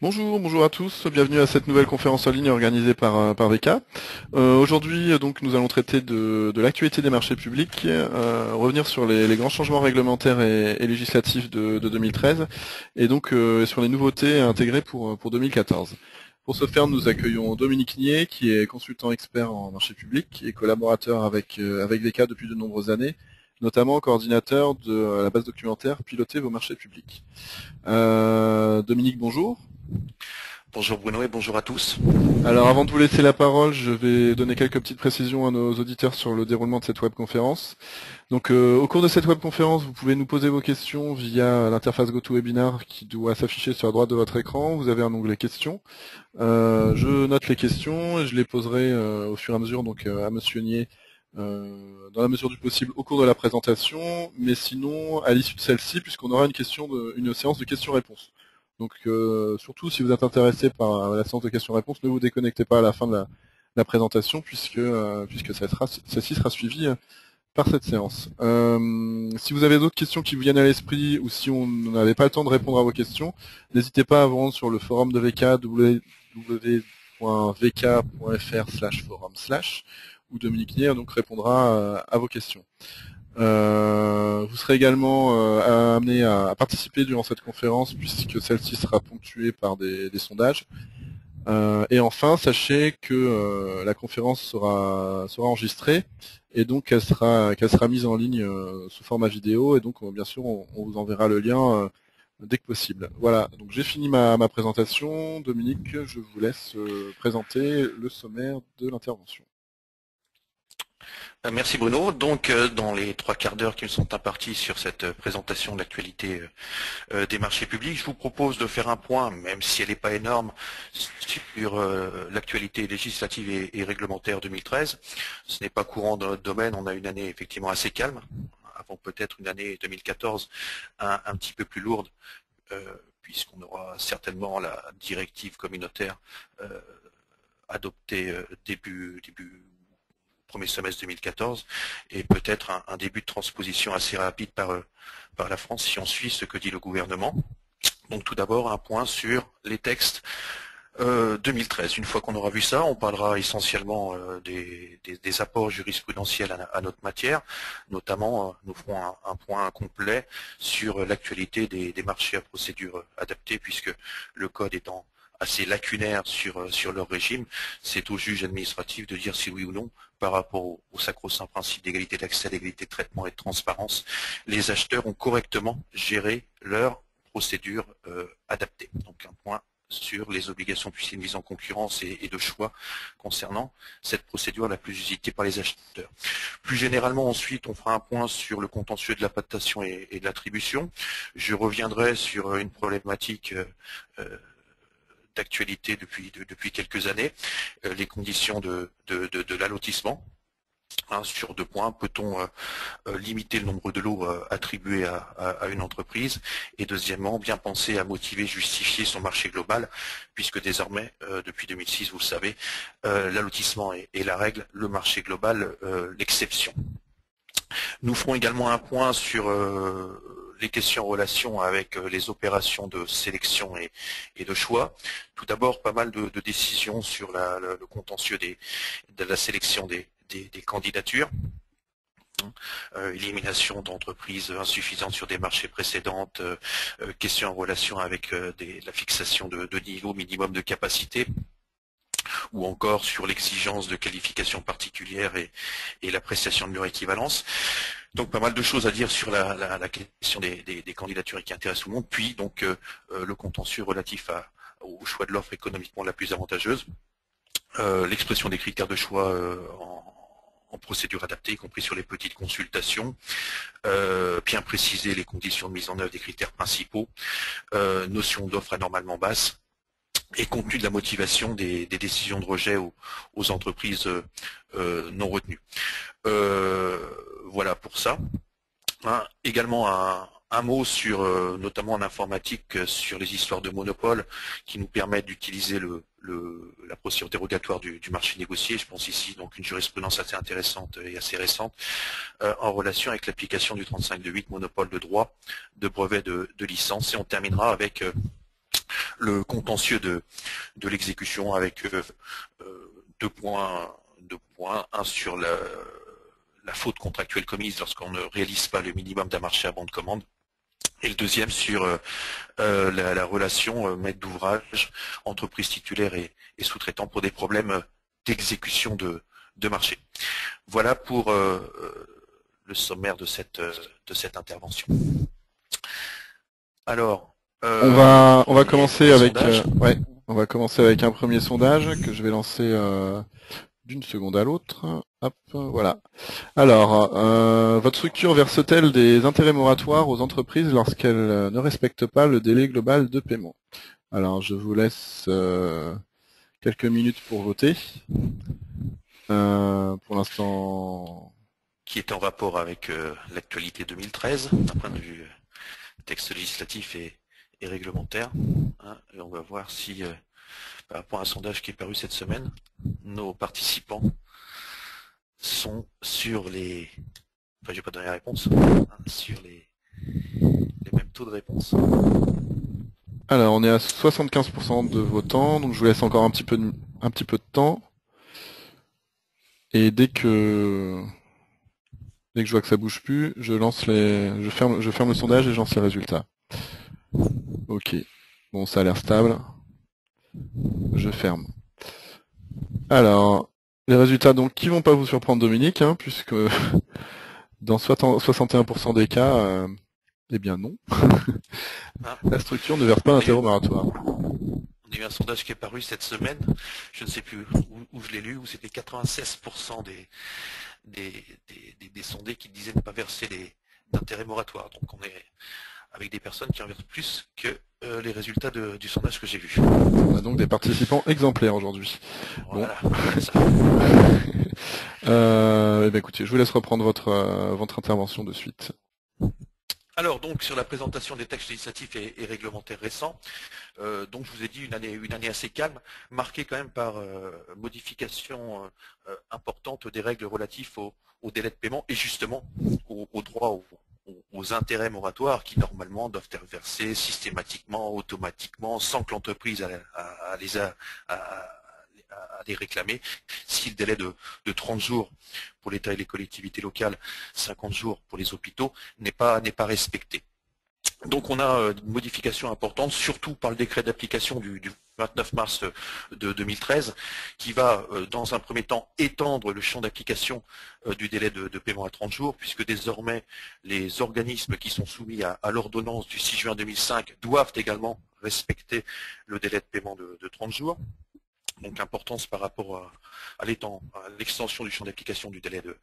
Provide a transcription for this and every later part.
Bonjour à tous, bienvenue à cette nouvelle conférence en ligne organisée par VK. Aujourd'hui, donc, nous allons traiter de l'actualité des marchés publics, revenir sur les grands changements réglementaires et législatifs de 2013, et donc sur les nouveautés intégrées pour 2014. Pour ce faire, nous accueillons Dominique Nier, qui est consultant expert en marché public et collaborateur avec VK depuis de nombreuses années, notamment coordinateur de la base documentaire Piloter vos marchés publics. Dominique, bonjour. Bonjour Bruno et bonjour à tous. Alors avant de vous laisser la parole, je vais donner quelques petites précisions à nos auditeurs sur le déroulement de cette webconférence. Donc au cours de cette webconférence, vous pouvez nous poser vos questions via l'interface GoToWebinar qui doit s'afficher sur la droite de votre écran. Vous avez un onglet questions. Je note les questions et je les poserai au fur et à mesure donc à Monsieur Nier dans la mesure du possible au cours de la présentation, mais sinon à l'issue de celle-ci, puisqu'on aura une séance de questions-réponses. Donc surtout si vous êtes intéressé par la séance de questions-réponses, ne vous déconnectez pas à la fin de la présentation puisque celle-ci sera suivie par cette séance. Si vous avez d'autres questions qui vous viennent à l'esprit ou si on n'avait pas le temps de répondre à vos questions, n'hésitez pas à vous rendre sur le forum de VK www.vk.fr/forum/ où Dominique Nier donc répondra à vos questions. Vous serez également amené à participer durant cette conférence puisque celle-ci sera ponctuée par des sondages. Et enfin, sachez que la conférence sera enregistrée et donc qu'elle sera mise en ligne sous format vidéo et donc bien sûr on vous enverra le lien dès que possible. Voilà, donc j'ai fini ma présentation. Dominique, je vous laisse présenter le sommaire de l'intervention. Merci Bruno. Donc dans les 3/4 d'heure qui me sont impartis sur cette présentation de l'actualité des marchés publics, je vous propose de faire un point, même si elle n'est pas énorme, sur l'actualité législative et réglementaire 2013. Ce n'est pas courant dans notre domaine, on a une année effectivement assez calme, avant peut-être une année 2014 un petit peu plus lourde, puisqu'on aura certainement la directive communautaire adoptée début premier semestre 2014 et peut-être un début de transposition assez rapide par la France si on suit ce que dit le gouvernement. Donc tout d'abord un point sur les textes 2013. Une fois qu'on aura vu ça, on parlera essentiellement des apports jurisprudentiels à notre matière. Notamment, nous ferons un point complet sur l'actualité des marchés à procédure adaptée, puisque le code étant assez lacunaire sur leur régime, c'est au juge administratif de dire si oui ou non, par rapport au sacro-saint principe d'égalité d'accès, d'égalité de traitement et de transparence, les acheteurs ont correctement géré leur procédure adaptée. Donc un point sur les obligations puisqu'il y a une mise en concurrence et de choix concernant cette procédure la plus usitée par les acheteurs. Plus généralement, ensuite, on fera un point sur le contentieux de la patation et de l'attribution. Je reviendrai sur une problématique d'actualité depuis quelques années, les conditions de l'allotissement. Sur 2 points, peut-on limiter le nombre de lots attribués à une entreprise, et deuxièmement, bien penser à motiver, justifier son marché global, puisque désormais, depuis 2006, vous le savez, l'allotissement est la règle, le marché global l'exception. Nous ferons également un point sur les questions en relation avec les opérations de sélection et de choix. Tout d'abord, pas mal de décisions sur le contentieux de la sélection des candidatures. Élimination d'entreprises insuffisantes sur des marchés précédentes, questions en relation avec la fixation de niveau minimum de capacité, ou encore sur l'exigence de qualifications particulières et l'appréciation de leur équivalence. Donc pas mal de choses à dire sur la question des candidatures qui intéressent tout le monde, puis donc le contentieux relatif au choix de l'offre économiquement la plus avantageuse, l'expression des critères de choix en procédure adaptée, y compris sur les petites consultations, bien préciser les conditions de mise en œuvre des critères principaux, notion d'offre anormalement basse, et contenu de la motivation des décisions de rejet aux entreprises non retenues. Voilà pour ça. Également un mot sur, notamment en informatique, sur les histoires de monopole qui nous permettent d'utiliser la procédure dérogatoire du marché négocié. Je pense ici donc une jurisprudence assez intéressante et assez récente en relation avec l'application du 35.2.8, monopole de droit, de brevet, de licence. Et on terminera avec le contentieux de l'exécution avec deux points, un sur la faute contractuelle commise lorsqu'on ne réalise pas le minimum d'un marché à bon de commande, et le deuxième sur la relation maître d'ouvrage, entreprise titulaire et sous-traitant pour des problèmes d'exécution de marché. Voilà pour le sommaire de cette intervention. Alors, on va commencer avec on va commencer avec un premier sondage que je vais lancer d'une seconde à l'autre. Hop, voilà. Alors, votre structure verse-t-elle des intérêts moratoires aux entreprises lorsqu'elles ne respectent pas le délai global de paiement? Alors, je vous laisse quelques minutes pour voter. Pour l'instant... Qui est en rapport avec l'actualité 2013, d'un point de vue texte législatif et réglementaire. Hein, et on va voir si, par rapport à un sondage qui est paru cette semaine, nos participants sont sur les... Enfin, je vais pas donner la réponse, hein, sur les mêmes taux de réponse. Alors, on est à 75% de votants, donc je vous laisse encore un petit peu de temps. Et dès que je vois que ça bouge plus, je ferme le sondage et je lance les résultats. Ok. Bon, ça a l'air stable. Je ferme. Alors, les résultats donc qui vont pas vous surprendre, Dominique, hein, puisque dans 61% des cas, eh bien non. La structure ne verse pas d'intérêt moratoire. On a eu un sondage qui est paru cette semaine, je ne sais plus où je l'ai lu, où c'était 96% des sondés qui disaient ne pas verser d'intérêt moratoire. Donc on est avec des personnes qui en versent plus que les résultats du sondage que j'ai vu. On a donc des participants exemplaires aujourd'hui. Voilà. Bon. Eh bien, écoutez, je vous laisse reprendre votre intervention de suite. Alors donc sur la présentation des textes législatifs et réglementaires récents, donc je vous ai dit une année assez calme, marquée quand même par modification importante des règles relatives au délai de paiement et justement au droit aux intérêts moratoires qui normalement doivent être versés systématiquement, automatiquement, sans que l'entreprise à les réclamer, si le délai de 30 jours pour l'État et les collectivités locales, 50 jours pour les hôpitaux, n'est pas respecté. Donc on a une modification importante, surtout par le décret d'application du 29 mars de 2013, qui va, dans un premier temps, étendre le champ d'application du délai de paiement à 30 jours, puisque désormais, les organismes qui sont soumis à l'ordonnance du 6 juin 2005 doivent également respecter le délai de paiement de 30 jours. Donc importance par rapport à l'extension du champ d'application du délai de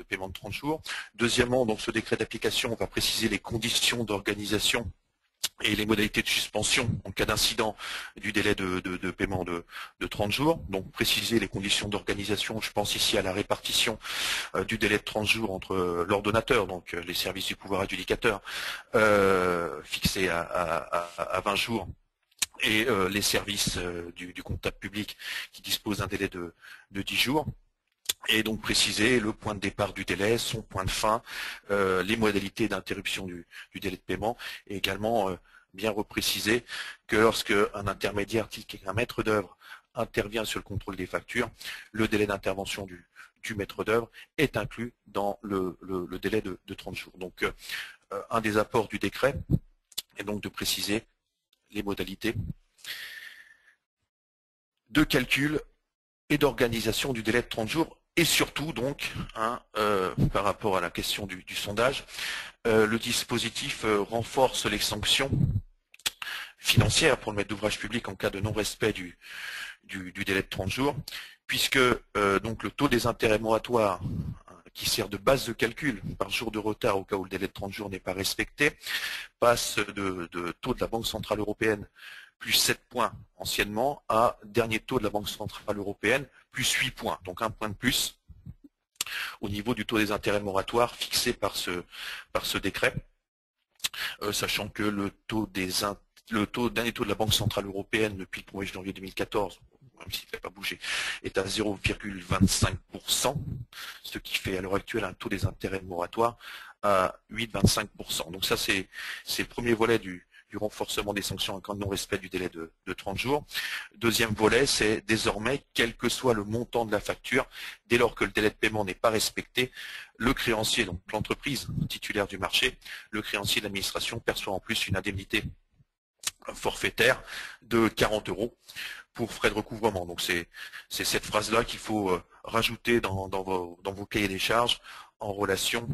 paiement de 30 jours. Deuxièmement, donc ce décret d'application va préciser les conditions d'organisation et les modalités de suspension en cas d'incident du délai de paiement de 30 jours. Donc préciser les conditions d'organisation, je pense ici à la répartition du délai de 30 jours entre l'ordonnateur, donc les services du pouvoir adjudicateur, fixé à 20 jours, et les services du comptable public qui disposent d'un délai de 10 jours. Et donc préciser le point de départ du délai, son point de fin, les modalités d'interruption du délai de paiement, et également bien repréciser que lorsque un intermédiaire, un maître d'œuvre, intervient sur le contrôle des factures, le délai d'intervention du maître d'œuvre est inclus dans le délai de 30 jours. Donc un des apports du décret est donc de préciser les modalités de calcul et d'organisation du délai de 30 jours et surtout donc, par rapport à la question du sondage, le dispositif renforce les sanctions financières pour le maître d'ouvrage public en cas de non-respect du délai de 30 jours, puisque donc le taux des intérêts moratoires qui sert de base de calcul par jour de retard au cas où le délai de 30 jours n'est pas respecté, passe de taux de la Banque Centrale Européenne plus 7 points anciennement à dernier taux de la Banque Centrale Européenne plus 8 points, donc un point de plus au niveau du taux des intérêts moratoires fixé par ce décret, sachant que le dernier taux de la Banque Centrale Européenne depuis le 1er janvier 2014, même s'il n'a pas bougé, est à 0,25%, ce qui fait à l'heure actuelle un taux des intérêts moratoires à 8,25%. Donc ça c'est le premier volet du du renforcement des sanctions en cas de non-respect du délai de 30 jours. Deuxième volet, c'est désormais, quel que soit le montant de la facture, dès lors que le délai de paiement n'est pas respecté, le créancier, donc l'entreprise titulaire du marché, le créancier de l'administration perçoit en plus une indemnité forfaitaire de 40 € pour frais de recouvrement. Donc c'est cette phrase-là qu'il faut rajouter dans vos cahiers des charges en relation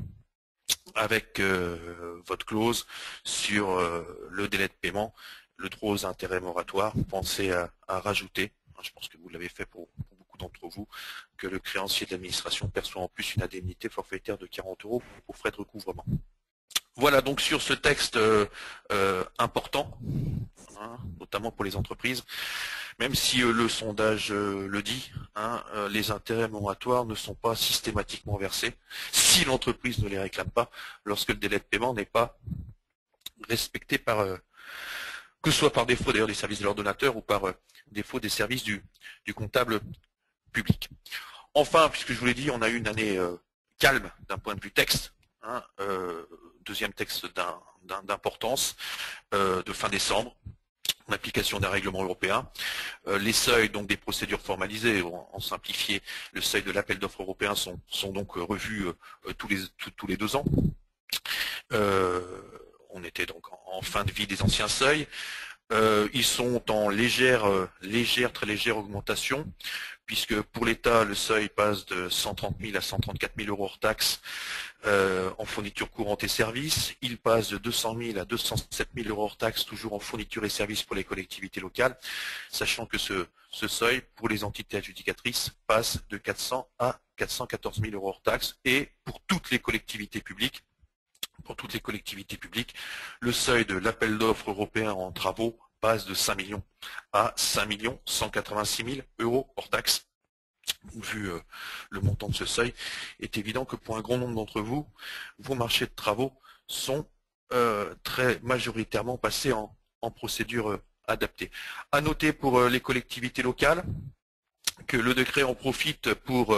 avec votre clause sur le délai de paiement, le droit aux intérêts moratoires. Pensez à rajouter, je pense que vous l'avez fait pour beaucoup d'entre vous, que le créancier de l'administration perçoit en plus une indemnité forfaitaire de 40 € pour frais de recouvrement. Voilà donc sur ce texte important, hein, notamment pour les entreprises, même si le sondage le dit, hein, les intérêts moratoires ne sont pas systématiquement versés si l'entreprise ne les réclame pas lorsque le délai de paiement n'est pas respecté par, que ce soit par défaut d'ailleurs des services de l'ordonnateur ou par défaut des services du comptable public. Enfin, puisque je vous l'ai dit, on a eu une année calme d'un point de vue texte, hein, deuxième texte d'importance de fin décembre, en application d'un règlement européen. Les seuils donc des procédures formalisées, en simplifié, le seuil de l'appel d'offres européen sont donc revus tous les 2 ans. On était donc en fin de vie des anciens seuils. Ils sont en très légère augmentation, puisque pour l'État, le seuil passe de 130 000 à 134 000 € hors taxes en fourniture courante et services. Il passe de 200 000 à 207 000 € hors taxes, toujours en fourniture et services pour les collectivités locales, sachant que ce seuil, pour les entités adjudicatrices, passe de 400 à 414 000 € hors taxes, et pour toutes les collectivités publiques, le seuil de l'appel d'offres européen en travaux passe de 5 millions à 5 186 000 € hors taxes. Vu le montant de ce seuil, il est évident que pour un grand nombre d'entre vous, vos marchés de travaux sont très majoritairement passés en procédure adaptée. À noter pour les collectivités locales que le décret en profite pour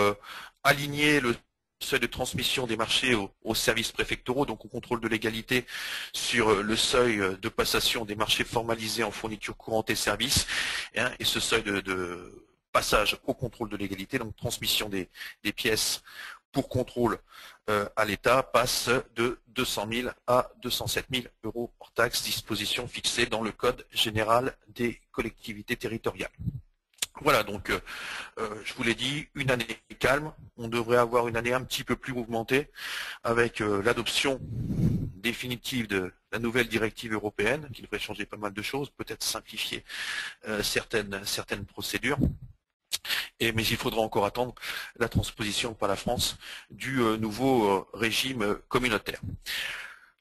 aligner le seuil de transmission des marchés aux services préfectoraux, donc au contrôle de légalité, sur le seuil de passation des marchés formalisés en fourniture courante et services, et ce seuil de passage au contrôle de légalité, donc transmission des pièces pour contrôle à l'État, passe de 200 000 à 207 000 € hors taxes, disposition fixée dans le Code général des collectivités territoriales. Voilà, donc je vous l'ai dit, une année calme. On devrait avoir une année un petit peu plus mouvementée avec l'adoption définitive de la nouvelle directive européenne qui devrait changer pas mal de choses, peut-être simplifier certaines procédures. Mais il faudra encore attendre la transposition par la France du nouveau régime communautaire.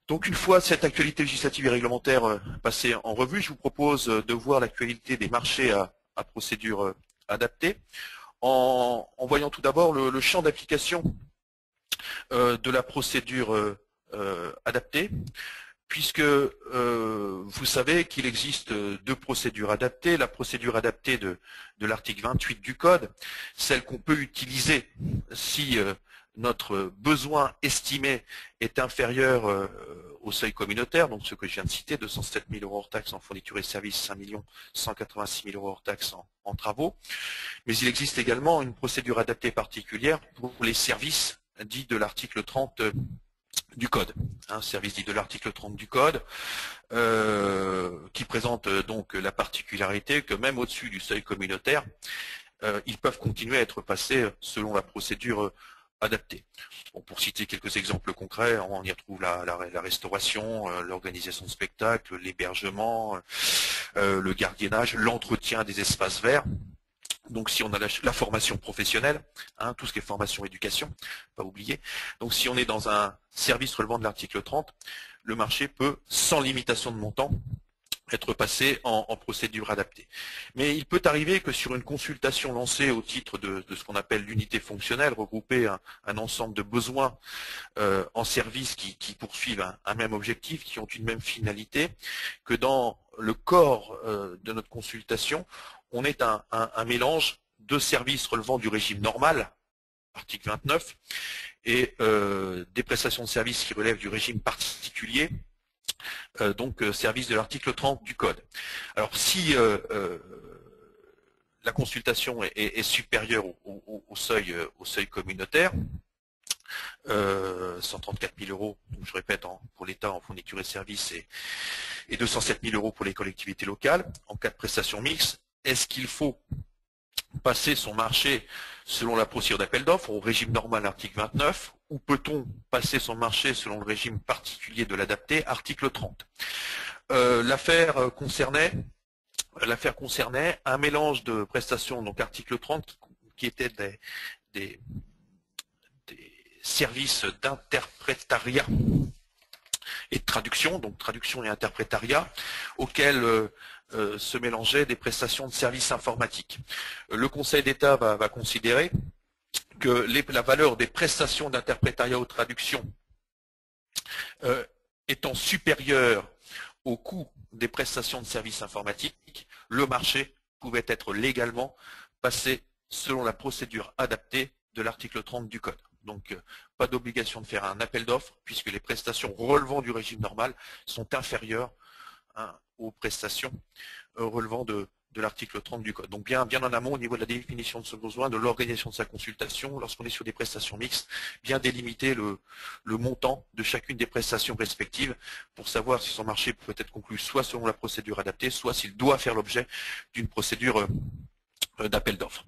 Donc une fois cette actualité législative et réglementaire passée en revue, je vous propose de voir l'actualité des marchés à procédure adaptée, en voyant tout d'abord le champ d'application de la procédure adaptée, puisque vous savez qu'il existe 2 procédures adaptées. La procédure adaptée de l'article 28 du Code, celle qu'on peut utiliser si notre besoin estimé est inférieur au seuil communautaire, donc ce que je viens de citer, 207 000 € hors taxes en fourniture et services, 5 186 000 € hors taxes en travaux. Mais il existe également une procédure adaptée particulière pour les services dits de l'article 30 du Code. Un service dit de l'article 30 du Code, qui présente donc la particularité que même au-dessus du seuil communautaire, ils peuvent continuer à être passés selon la procédure adaptée. Bon, pour citer quelques exemples concrets, on y retrouve la restauration, l'organisation de spectacles, l'hébergement, le gardiennage, l'entretien des espaces verts. Donc si on a la formation professionnelle, hein, tout ce qui est formation éducation, pas oublier. Donc si on est dans un service relevant de l'article 30, le marché peut, sans limitation de montant, être passé en procédure adaptée. Mais il peut arriver que sur une consultation lancée au titre de ce qu'on appelle l'unité fonctionnelle, regrouper un ensemble de besoins en service qui poursuivent un même objectif, qui ont une même finalité, que dans le corps de notre consultation, on est un mélange de services relevant du régime normal, article 29, et des prestations de services qui relèvent du régime particulier, donc service de l'article 30 du Code. Alors si la consultation est supérieure au seuil communautaire, 134 000 euros, donc je répète, pour l'État en fourniture et services et 207 000 euros pour les collectivités locales, en cas de prestation mixte, est-ce qu'il faut passer son marché selon la procédure d'appel d'offres au régime normal article 29 ou peut-on passer son marché selon le régime particulier de l'adapté article 30? L'affaire concernait un mélange de prestations, donc article 30, qui étaient des services d'interprétariat et de traduction, donc traduction et interprétariat, auxquels se mélangeaient des prestations de services informatiques. Le Conseil d'État va considérer que la valeur des prestations d'interprétariat ou de traduction étant supérieure au coût des prestations de services informatiques, le marché pouvait être légalement passé selon la procédure adaptée de l'article 30 du Code. Donc, pas d'obligation de faire un appel d'offres puisque les prestations relevant du régime normal sont inférieures aux prestations relevant de l'article 30 du Code. Donc bien en amont au niveau de la définition de ce besoin, de l'organisation de sa consultation, lorsqu'on est sur des prestations mixtes, bien délimiter le montant de chacune des prestations respectives pour savoir si son marché peut être conclu soit selon la procédure adaptée, soit s'il doit faire l'objet d'une procédure d'appel d'offres.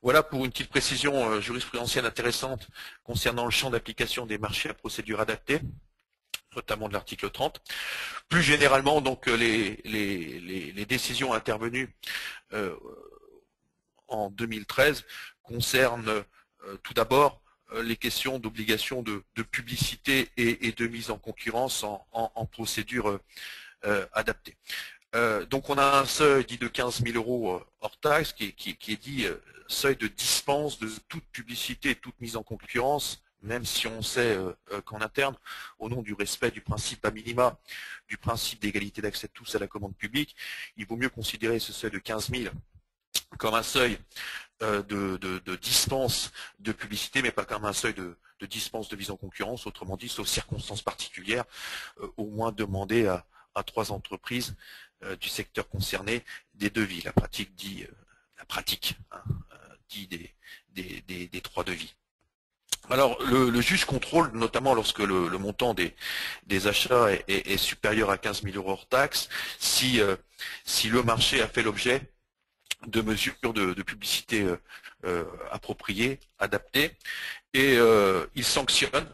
Voilà pour une petite précision jurisprudentielle intéressante concernant le champ d'application des marchés à procédure adaptée, notamment de l'article 30. Plus généralement, donc les décisions intervenues en 2013 concernent tout d'abord les questions d'obligation de publicité et de mise en concurrence en procédure adaptée. Donc on a un seuil dit de 15 000 euros hors taxe qui est dit seuil de dispense de toute publicité et toute mise en concurrence, même si on sait qu'en interne, au nom du respect du principe à minima, du principe d'égalité d'accès de tous à la commande publique, il vaut mieux considérer ce seuil de 15 000 comme un seuil de dispense de publicité, mais pas comme un seuil de dispense de mise en concurrence, autrement dit, sauf circonstances particulières, au moins demander à 3 entreprises du secteur concerné des devis. La pratique dit des 3 devis. Alors le juge contrôle, notamment lorsque le montant des achats est supérieur à 15 000 euros hors taxe, si le marché a fait l'objet de mesures de publicité appropriées, adaptées, et il sanctionne,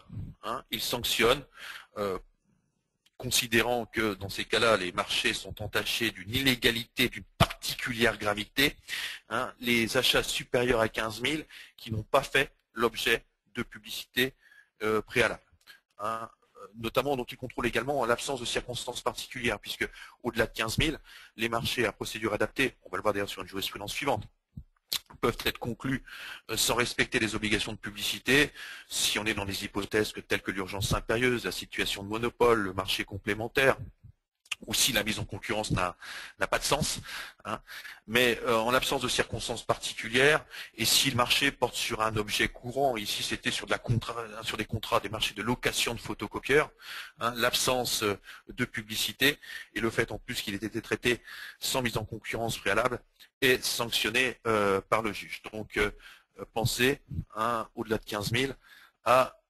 considérant que dans ces cas-là, les marchés sont entachés d'une illégalité d'une particulière gravité, les achats supérieurs à 15 000 qui n'ont pas fait l'objet de publicité préalable. Notamment, donc, il contrôle également en l'absence de circonstances particulières, puisque au-delà de 15 000, les marchés à procédure adaptée, on va le voir d'ailleurs sur une jurisprudence suivante, peuvent être conclus sans respecter les obligations de publicité, si on est dans des hypothèses telles que l'urgence impérieuse, la situation de monopole, le marché complémentaire, ou si la mise en concurrence n'a pas de sens, mais en l'absence de circonstances particulières, et si le marché porte sur un objet courant, ici c'était sur des contrats, des marchés de location de photocopieurs, l'absence de publicité, et le fait en plus qu'il ait été traité sans mise en concurrence préalable, est sanctionné par le juge. Donc pensez, au-delà de 15 000, à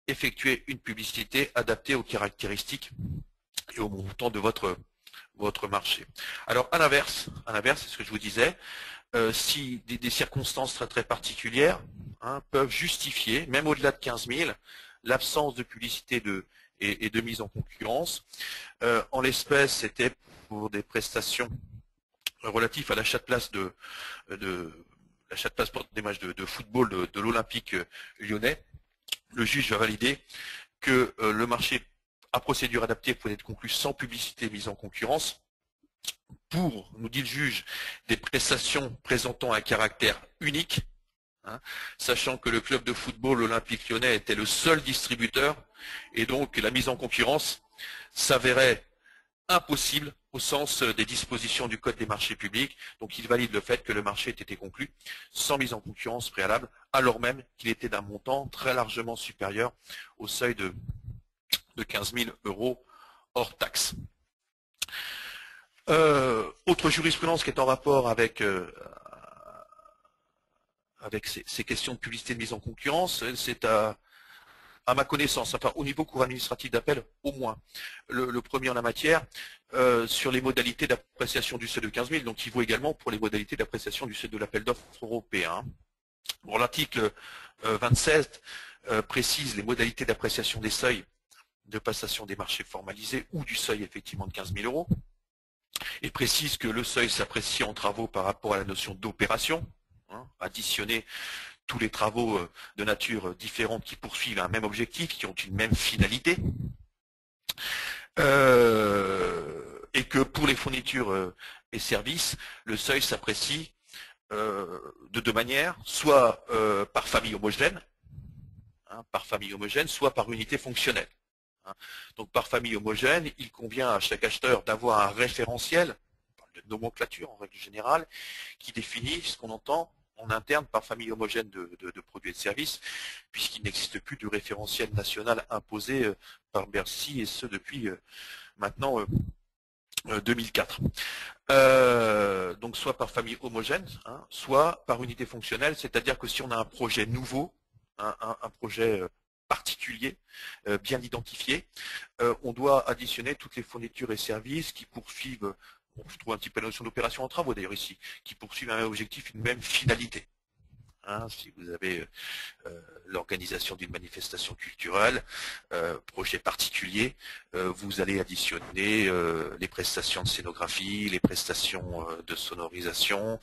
effectuer une publicité adaptée aux caractéristiques et au montant de votre marché. Alors à l'inverse, c'est ce que je vous disais, si des circonstances très particulières peuvent justifier, même au-delà de 15 000, l'absence de publicité et de mise en concurrence. En l'espèce, c'était pour des prestations relatives à l'achat de place pour des matchs de football de l'Olympique lyonnais. Le juge va valider que le marché à procédure adaptée pouvait être conclu sans publicité mise en concurrence pour, nous dit le juge, des prestations présentant un caractère unique, sachant que le club de football olympique lyonnais était le seul distributeur et donc la mise en concurrence s'avérait impossible au sens des dispositions du Code des marchés publics. Donc il valide le fait que le marché ait été conclu sans mise en concurrence préalable, alors même qu'il était d'un montant très largement supérieur au seuil de 15 000 euros hors taxe. Autre jurisprudence qui est en rapport avec ces questions de publicité de mise en concurrence, c'est à ma connaissance, enfin au niveau cour administratif d'appel au moins, le premier en la matière, sur les modalités d'appréciation du seuil de 15 000, donc il vaut également pour les modalités d'appréciation du seuil de l'appel d'offres européen. Bon, l'article 27 précise les modalités d'appréciation des seuils de passation des marchés formalisés ou du seuil effectivement de 15 000 euros, et précise que le seuil s'apprécie en travaux par rapport à la notion d'opération, additionner tous les travaux de nature différente qui poursuivent un même objectif, qui ont une même finalité, et que pour les fournitures et services, le seuil s'apprécie de deux manières, soit par famille homogène, soit par unité fonctionnelle. Donc par famille homogène, il convient à chaque acheteur d'avoir un référentiel, on parle de nomenclature en règle générale, qui définit ce qu'on entend en interne par famille homogène de produits et de services, puisqu'il n'existe plus de référentiel national imposé par Bercy, et ce depuis maintenant 2004. Donc soit par famille homogène, soit par unité fonctionnelle, c'est-à-dire que si on a un projet nouveau, un projet particulier, bien identifié, on doit additionner toutes les fournitures et services qui poursuivent, je trouve un petit peu la notion d'opération en travaux d'ailleurs ici, qui poursuivent un même objectif, une même finalité. Si vous avez l'organisation d'une manifestation culturelle, projet particulier, vous allez additionner les prestations de scénographie, les prestations de sonorisation,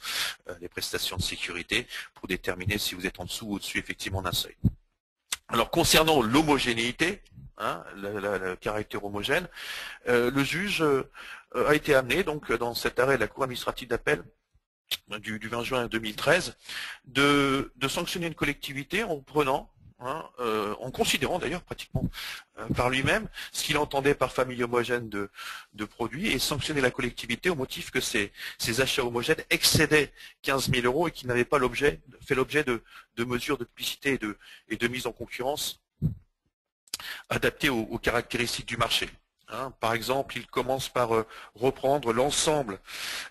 les prestations de sécurité, pour déterminer si vous êtes en dessous ou au-dessus effectivement d'un seuil. Alors concernant l'homogénéité, le caractère homogène, le juge a été amené, donc dans cet arrêt de la Cour administrative d'appel du 20 juin 2013, de sanctionner une collectivité en prenant, en considérant d'ailleurs pratiquement par lui-même ce qu'il entendait par famille homogène de produits, et sanctionner la collectivité au motif que ces achats homogènes excédaient 15 000 euros et qui n'avaient pas fait l'objet de mesures de publicité et de mise en concurrence adaptées aux caractéristiques du marché. Par exemple, il commence par reprendre l'ensemble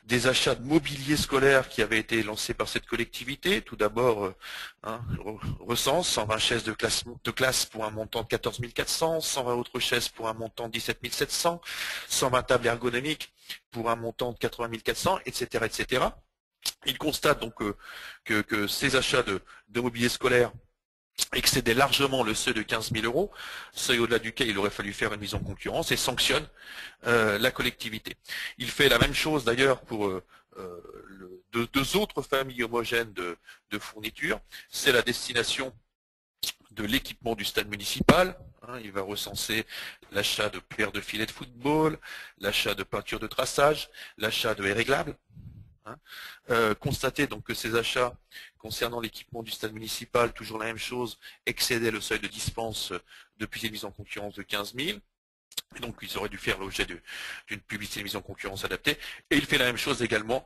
des achats de mobilier scolaire qui avaient été lancés par cette collectivité. Tout d'abord, recense 120 chaises de classe pour un montant de 14 400, 120 autres chaises pour un montant de 17 700, 120 tables ergonomiques pour un montant de 80 400, etc., etc. Il constate donc que ces achats de mobilier scolaire excédait largement le seuil de 15 000 euros, seuil au-delà duquel il aurait fallu faire une mise en concurrence, et sanctionne la collectivité. Il fait la même chose d'ailleurs pour deux autres familles homogènes de fournitures. C'est la destination de l'équipement du stade municipal. Il va recenser l'achat de paires de filets de football, l'achat de peinture de traçage, l'achat de haies réglables. Constater donc que ces achats concernant l'équipement du stade municipal, toujours la même chose, excédaient le seuil de dispense depuis une mise en concurrence de 15 000. Et donc ils auraient dû faire l'objet d'une publicité de mise en concurrence adaptée. Et il fait la même chose également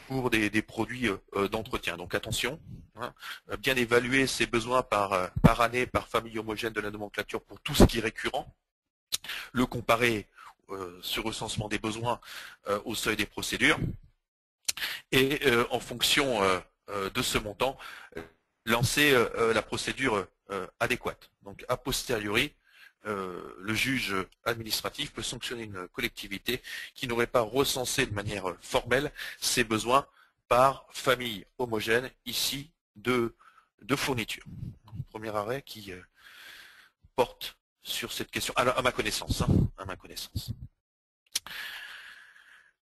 pour des produits d'entretien. Donc attention, bien évaluer ses besoins par année, par famille homogène de la nomenclature pour tout ce qui est récurrent, le comparer, ce recensement des besoins, au seuil des procédures, et en fonction de ce montant, lancer la procédure adéquate. Donc a posteriori, le juge administratif peut sanctionner une collectivité qui n'aurait pas recensé de manière formelle ses besoins par famille homogène, ici de fourniture. Premier arrêt qui porte sur cette question, à ma connaissance. À ma connaissance.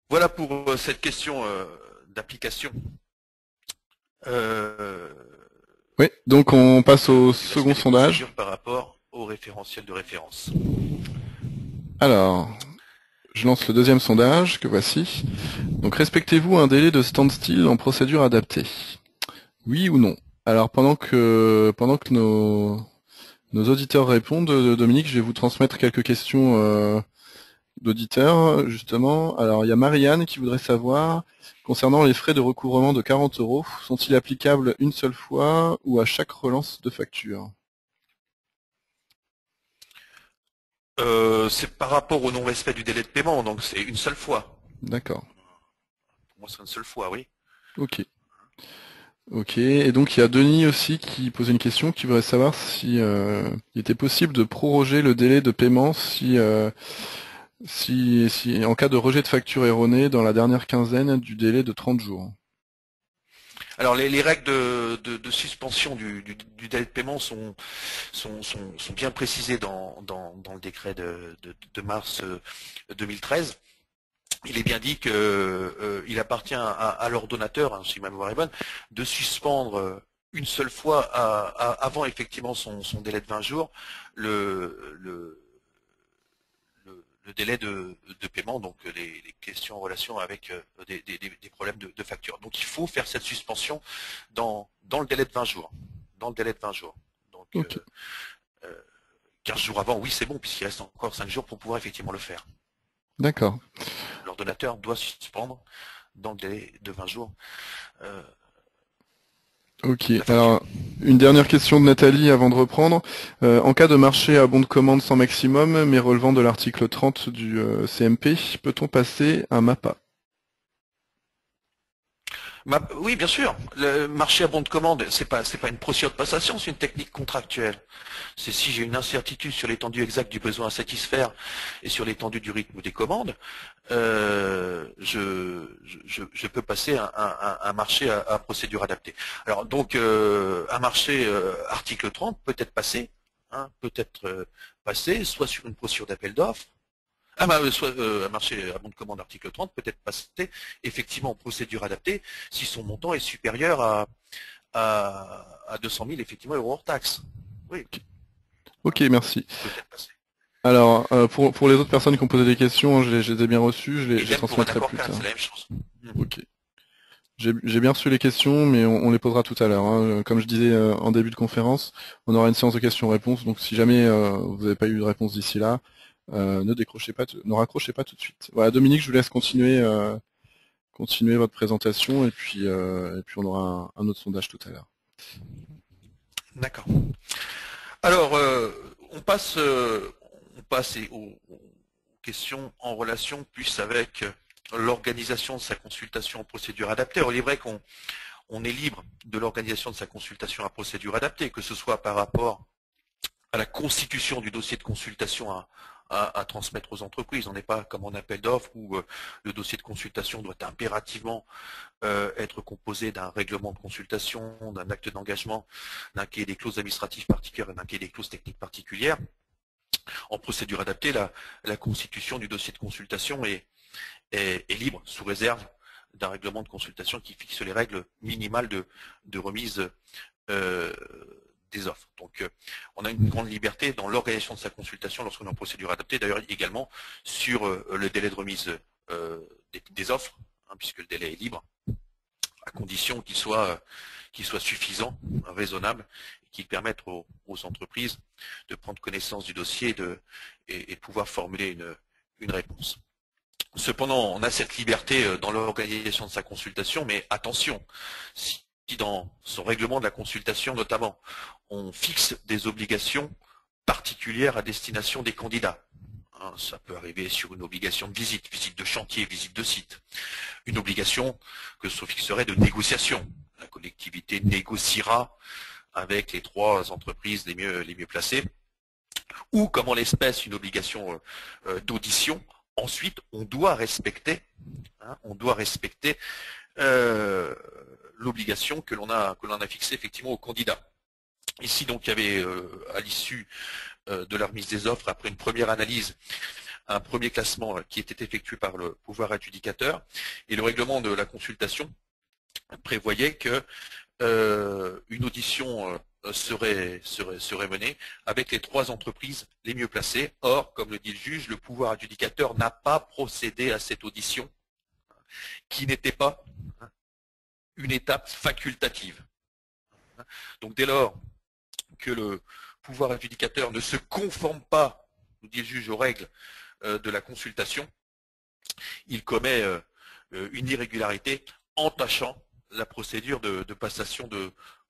Voilà pour cette question d'application. Oui, donc on passe au second sondage. Par rapport au référentiel de référence. Alors, je lance le deuxième sondage, que voici. Donc, respectez-vous un délai de standstill en procédure adaptée? Oui ou non? Alors, pendant que nos auditeurs répondent, Dominique, je vais vous transmettre quelques questions d'auditeurs, justement. Alors, il y a Marianne qui voudrait savoir, concernant les frais de recouvrement de 40 €, sont-ils applicables une seule fois ou à chaque relance de facture? c'est par rapport au non-respect du délai de paiement, donc c'est une seule fois. D'accord. Pour moi, c'est une seule fois, oui. Ok. Ok. Et donc il y a Denis aussi qui posait une question, qui voudrait savoir si il était possible de proroger le délai de paiement si en cas de rejet de facture erronée dans la dernière quinzaine du délai de 30 jours. Alors les règles de suspension du délai de paiement sont bien précisées dans le décret de mars 2013. Il est bien dit qu'il appartient à l'ordonnateur, hein, si ma mémoire est bonne, de suspendre une seule fois avant effectivement son délai de 20 jours le délai de paiement, donc les questions en relation avec des problèmes de facture. Donc il faut faire cette suspension dans le délai de 20 jours. Dans le délai de 20 jours. Donc Ok. 15 jours avant, oui c'est bon, puisqu'il reste encore 5 jours pour pouvoir effectivement le faire. D'accord. L'ordonnateur doit suspendre dans le délai de 20 jours Ok. la facture. Alors une dernière question de Nathalie avant de reprendre. En cas de marché à bon de commande sans maximum, mais relevant de l'article 30 du CMP, peut-on passer un MAPA? Oui, bien sûr. Le marché à bon de commande, c'est pas une procédure de passation, c'est une technique contractuelle. C'est si j'ai une incertitude sur l'étendue exacte du besoin à satisfaire et sur l'étendue du rythme des commandes, je peux passer un marché à procédure adaptée. Alors donc un marché article 30 peut être passé, hein, passé soit sur une procédure d'appel d'offres. Soit un marché à bon de commande article 30 peut être passé effectivement en procédure adaptée si son montant est supérieur à 200 000 effectivement euros hors taxe. Oui, Ok, merci. peut être passé. Alors, pour les autres personnes qui ont posé des questions, je les ai bien reçues, je les Idem pour un transmettrai accord plus cadre, tard. c'est la même chose. Ok. J'ai bien reçu les questions, mais on les posera tout à l'heure, hein. Comme je disais en début de conférence, on aura une séance de questions-réponses, donc si jamais vous n'avez pas eu de réponse d'ici là, ne raccrochez pas tout de suite. Voilà, Dominique, je vous laisse continuer votre présentation, et puis on aura un autre sondage tout à l'heure. D'accord. Alors, on passe aux questions en relation plus avec l'organisation de sa consultation en procédure adaptée. Alors, il est vrai qu'on est libre de l'organisation de sa consultation à procédure adaptée, que ce soit par rapport à la constitution du dossier de consultation à transmettre aux entreprises. On n'est pas comme en appel d'offres où le dossier de consultation doit impérativement être composé d'un règlement de consultation, d'un acte d'engagement, d'un cahier des clauses administratives particulières et d'un cahier des clauses techniques particulières. En procédure adaptée, la constitution du dossier de consultation est libre, sous réserve d'un règlement de consultation qui fixe les règles minimales de remise des offres. Donc on a une grande liberté dans l'organisation de sa consultation lorsqu'on est en procédure adaptée, d'ailleurs également sur le délai de remise des offres, hein, puisque le délai est libre, à condition qu'il soit suffisant, raisonnable, et qu'il permette aux entreprises de prendre connaissance du dossier et de pouvoir formuler une réponse. Cependant, on a cette liberté dans l'organisation de sa consultation, mais attention, si dans son règlement de la consultation notamment, on fixe des obligations particulières à destination des candidats. Ça peut arriver sur une obligation de visite, visite de chantier, visite de site. Une obligation que se fixerait de négociation. La collectivité négociera avec les 3 entreprises les mieux placées. Ou, comme en l'espèce, une obligation d'audition. Ensuite, on doit respecter l'obligation que l'on a fixée effectivement au candidat. Ici, donc, il y avait à l'issue de la remise des offres, après une première analyse, un premier classement qui était effectué par le pouvoir adjudicateur, et le règlement de la consultation prévoyait que une audition serait menée avec les 3 entreprises les mieux placées. Or, comme le dit le juge, le pouvoir adjudicateur n'a pas procédé à cette audition, qui n'était pas une étape facultative. Donc dès lors que le pouvoir adjudicateur ne se conforme pas, nous dit le juge, aux règles de la consultation, il commet une irrégularité entachant la procédure de passation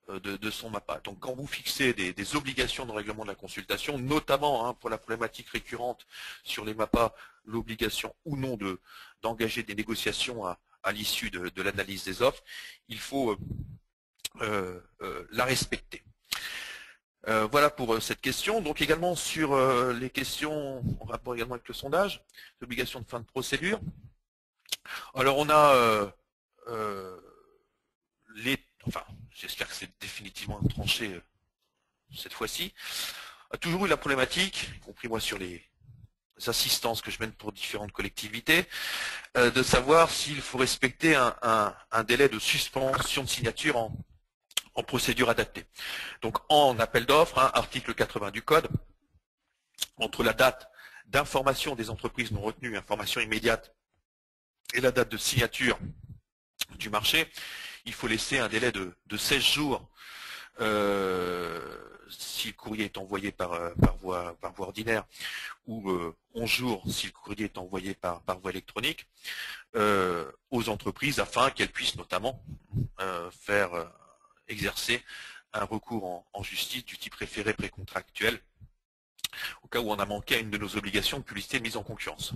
de son MAPA. Donc quand vous fixez des obligations dans le règlement de la consultation, notamment pour la problématique récurrente sur les MAPA, l'obligation ou non d'engager des négociations à l'issue de l'analyse des offres, il faut la respecter. Voilà pour cette question. Donc également sur les questions en rapport également avec le sondage, l'obligation de fin de procédure. Alors on a enfin j'espère que c'est définitivement tranché cette fois-ci, a toujours eu la problématique, y compris moi sur les assistances que je mène pour différentes collectivités, de savoir s'il faut respecter un délai de suspension de signature en procédure adaptée. Donc en appel d'offres, article 80 du Code, entre la date d'information des entreprises non retenues, information immédiate, et la date de signature du marché, il faut laisser un délai de 16 jours si le courrier est envoyé par voie ordinaire, ou 11 jours si le courrier est envoyé par voie électronique, aux entreprises afin qu'elles puissent notamment faire exercer un recours en justice du type référé précontractuel au cas où on a manqué à une de nos obligations de publicité de mise en concurrence.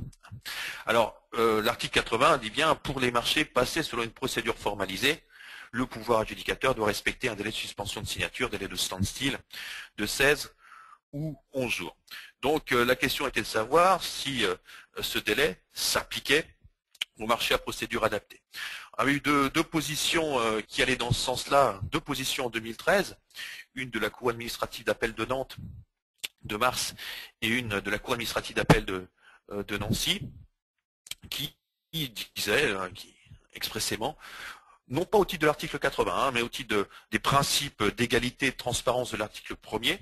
Alors, l'article 80 dit bien, pour les marchés passés selon une procédure formalisée, le pouvoir adjudicateur doit respecter un délai de suspension de signature, délai de standstill de 16 ou 11 jours. Donc, la question était de savoir si ce délai s'appliquait au marché à procédure adaptée. Il y a eu deux positions qui allaient dans ce sens-là, deux positions en 2013, une de la Cour administrative d'appel de Nantes de mars et une de la Cour administrative d'appel de Nancy, qui disait expressément, non pas au titre de l'article 80, mais au titre des principes d'égalité et de transparence de l'article 1er,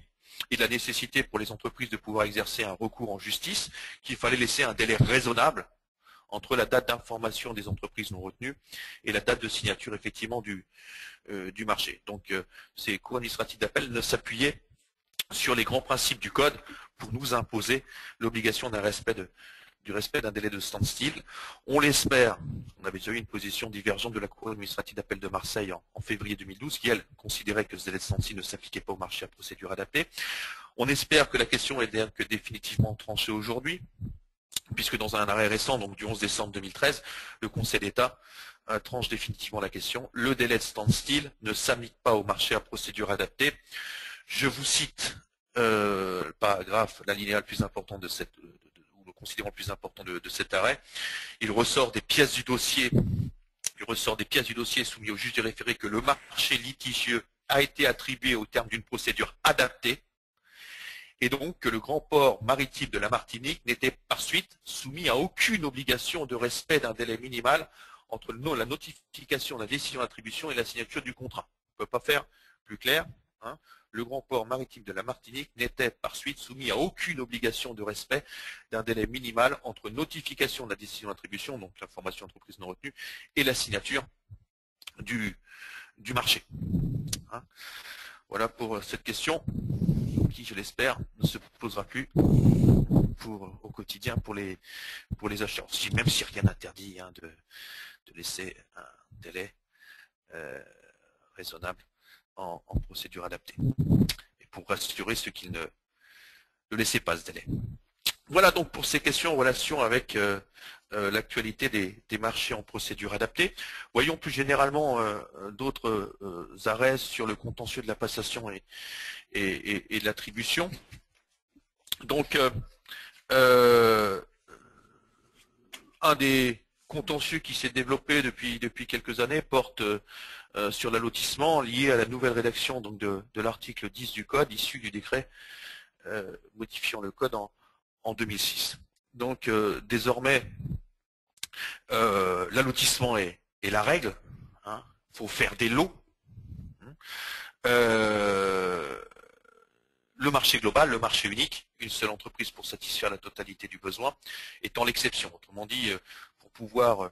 et de la nécessité pour les entreprises de pouvoir exercer un recours en justice, qu'il fallait laisser un délai raisonnable entre la date d'information des entreprises non retenues et la date de signature effectivement du marché. Donc ces cours administratifs d'appel ne s'appuyaient sur les grands principes du Code pour nous imposer l'obligation du respect d'un délai de standstill. On l'espère, on avait déjà eu une position divergente de la Cour administrative d'appel de Marseille en février 2012, qui elle considérait que ce délai de standstill ne s'appliquait pas au marché à procédure adaptée. On espère que la question est définitivement tranchée aujourd'hui, puisque dans un arrêt récent, donc du 11 décembre 2013, le Conseil d'État tranche définitivement la question. Le délai de standstill ne s'applique pas au marché à procédure adaptée. Je vous cite le paragraphe, l'alinéa le plus important de cette, ou le considérant le plus important de cet arrêt. Il ressort des pièces du dossier soumis au juge des référés que le marché litigieux a été attribué au terme d'une procédure adaptée, et donc que le grand port maritime de la Martinique n'était par suite soumis à aucune obligation de respect d'un délai minimal entre la notification de la décision d'attribution et la signature du contrat. On ne peut pas faire plus clair. Le grand port maritime de la Martinique n'était par suite soumis à aucune obligation de respect d'un délai minimal entre notification de la décision d'attribution, donc l'information d'entreprise non retenue, et la signature du marché. Voilà pour cette question qui, je l'espère, ne se posera plus au quotidien pour les acheteurs. Même si rien n'interdit de laisser un délai raisonnable en procédure adaptée. Et pour rassurer ceux qui ne laissaient pas ce délai. Voilà donc pour ces questions en relation avec l'actualité des marchés en procédure adaptée. Voyons plus généralement d'autres arrêts sur le contentieux de la passation et de l'attribution. Donc, un des contentieux qui s'est développé depuis quelques années porte sur l'allotissement lié à la nouvelle rédaction donc, de l'article 10 du Code, issu du décret modifiant le Code en 2006. Donc, désormais, l'allotissement est la règle. Il faut faire des lots. Le marché global, le marché unique, une seule entreprise pour satisfaire la totalité du besoin, étant l'exception. Autrement dit, pour pouvoir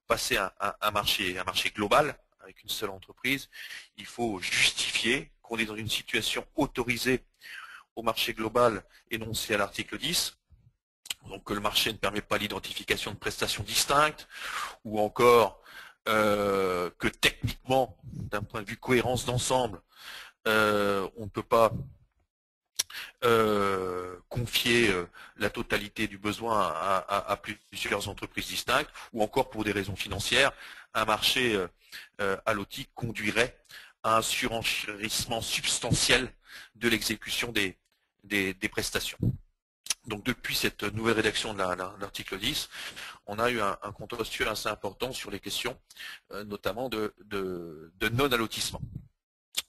passer un marché global avec une seule entreprise, il faut justifier qu'on est dans une situation autorisée au marché global énoncé à l'article 10, donc que le marché ne permet pas l'identification de prestations distinctes, ou encore que techniquement, d'un point de vue cohérence d'ensemble, on ne peut pas confier la totalité du besoin à plusieurs entreprises distinctes, ou encore pour des raisons financières, un marché à l'OTI conduirait à un surenchérissement substantiel de l'exécution des prestations. Donc depuis cette nouvelle rédaction de l'article 10, on a eu un contentieux assez important sur les questions, notamment de non-allotissement.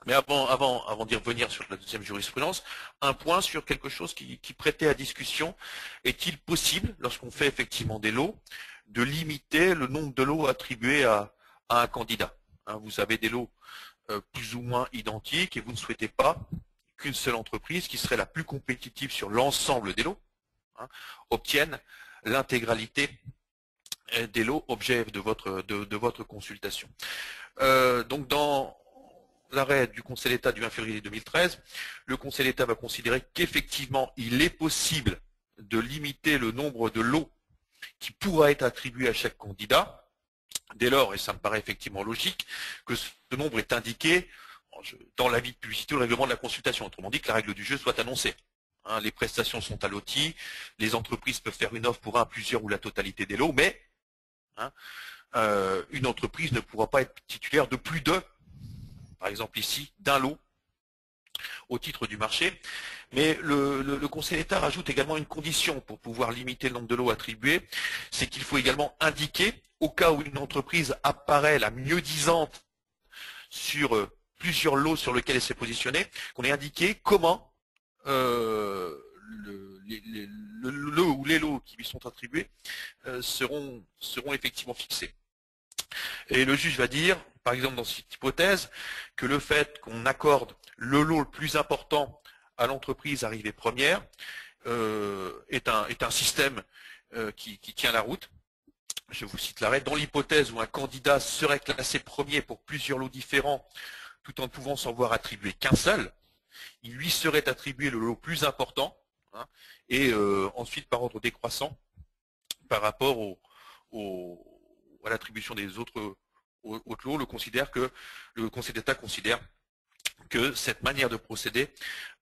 Mais avant d'y revenir sur la deuxième jurisprudence, un point sur quelque chose qui prêtait à discussion. Est-il possible, lorsqu'on fait effectivement des lots, de limiter le nombre de lots attribués à un candidat? Vous avez des lots plus ou moins identiques et vous ne souhaitez pas qu'une seule entreprise, qui serait la plus compétitive sur l'ensemble des lots, obtienne l'intégralité des lots objet de votre consultation. Donc dans l'arrêt du Conseil d'État du 1 février 2013, le Conseil d'État va considérer qu'effectivement il est possible de limiter le nombre de lots qui pourra être attribué à chaque candidat, dès lors, et ça me paraît effectivement logique, que ce nombre est indiqué dans l'avis de publicité ou le règlement de la consultation. Autrement dit, que la règle du jeu soit annoncée. Les prestations sont alloties, les entreprises peuvent faire une offre pour un, plusieurs ou la totalité des lots, mais une entreprise ne pourra pas être titulaire de plus de, par exemple ici, d'un lot au titre du marché. Mais le Conseil d'État rajoute également une condition pour pouvoir limiter le nombre de lots attribués, c'est qu'il faut également indiquer, au cas où une entreprise apparaît la mieux-disante sur plusieurs lots sur lesquels elle s'est positionnée, qu'on ait indiqué comment le lot ou les lots qui lui sont attribués seront effectivement fixés. Et le juge va dire, par exemple dans cette hypothèse, que le fait qu'on accorde le lot le plus important à l'entreprise arrivée première est un système qui tient la route. Je vous cite l'arrêt. Dans l'hypothèse où un candidat serait classé premier pour plusieurs lots différents, tout en ne pouvant s'en voir attribuer qu'un seul, il lui serait attribué le lot plus important, et ensuite par ordre décroissant par rapport à l'attribution des autres lots. Le Conseil d'État considère que cette manière de procéder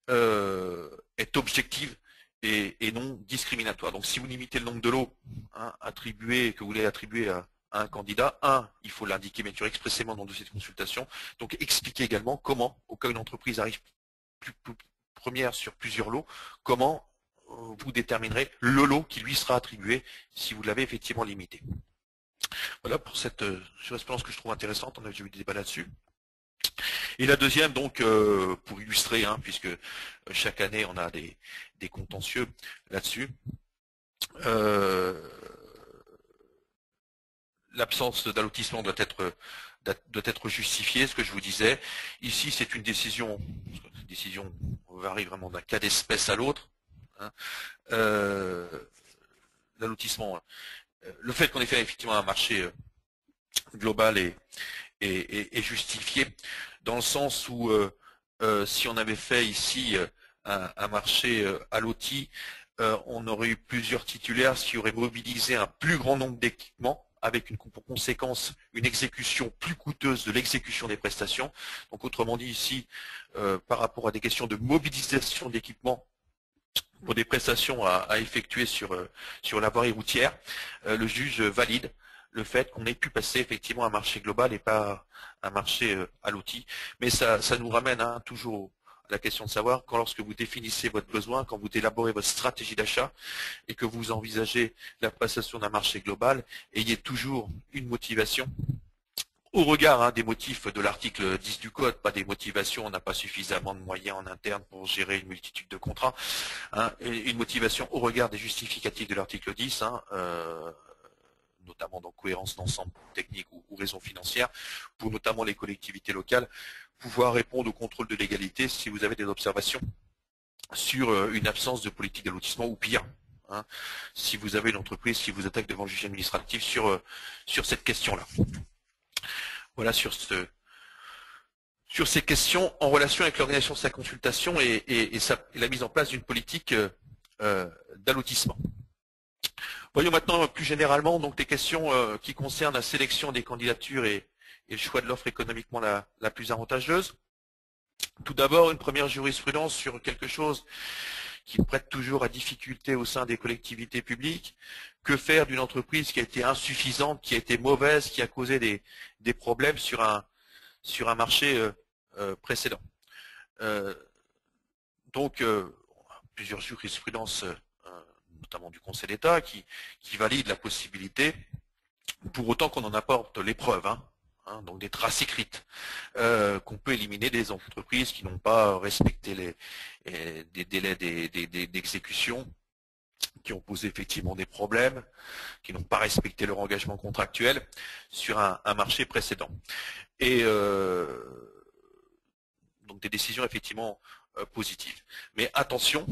est objective et non discriminatoire. Donc si vous limitez le nombre de lots que vous voulez attribuer à un candidat, il faut l'indiquer bien sûr expressément dans le dossier de consultation. Donc expliquez également comment, au cas où une entreprise arrive plus première sur plusieurs lots, comment vous déterminerez le lot qui lui sera attribué si vous l'avez effectivement limité. Voilà pour cette jurisprudence que je trouve intéressante, on a déjà eu des débats là-dessus. Et la deuxième, donc, pour illustrer, puisque chaque année on a des contentieux là-dessus, l'absence d'allotissement doit être justifiée, ce que je vous disais. Ici, c'est une décision varie vraiment d'un cas d'espèce à l'autre. L'allotissement, le fait qu'on ait fait effectivement un marché global est justifié, dans le sens où si on avait fait ici un marché alloti, on aurait eu plusieurs titulaires, ce qui aurait mobilisé un plus grand nombre d'équipements, avec pour conséquence une exécution plus coûteuse de l'exécution des prestations. Donc autrement dit ici, par rapport à des questions de mobilisation d'équipements pour des prestations à effectuer sur la voirie routière, le juge valide le fait qu'on ait pu passer effectivement un marché global et pas un marché alloti. Mais ça nous ramène toujours à la question de savoir, lorsque vous définissez votre besoin, quand vous élaborez votre stratégie d'achat et que vous envisagez la passation d'un marché global, ayez toujours une motivation au regard des motifs de l'article 10 du Code, pas des motivations, on n'a pas suffisamment de moyens en interne pour gérer une multitude de contrats, une motivation au regard des justificatifs de l'article 10, notamment dans cohérence d'ensemble technique ou raisons financières, pour notamment les collectivités locales, pouvoir répondre au contrôle de légalité si vous avez des observations sur une absence de politique d'allotissement, ou pire, si vous avez une entreprise qui vous attaque devant le juge administratif sur cette question-là. Voilà sur ces questions en relation avec l'organisation de sa consultation et la mise en place d'une politique d'allotissement. Voyons maintenant plus généralement donc des questions qui concernent la sélection des candidatures et le choix de l'offre économiquement la plus avantageuse. Tout d'abord, une première jurisprudence sur quelque chose qui prête toujours à difficulté au sein des collectivités publiques. Que faire d'une entreprise qui a été insuffisante, qui a été mauvaise, qui a causé des problèmes sur un marché précédent. Donc, plusieurs jurisprudences, notamment du Conseil d'État, qui valident la possibilité, pour autant qu'on en apporte les preuves, donc des traces écrites, qu'on peut éliminer des entreprises qui n'ont pas respecté des délais d'exécution, qui ont posé effectivement des problèmes, qui n'ont pas respecté leur engagement contractuel sur un marché précédent. Et donc des décisions effectivement positives. Mais attention,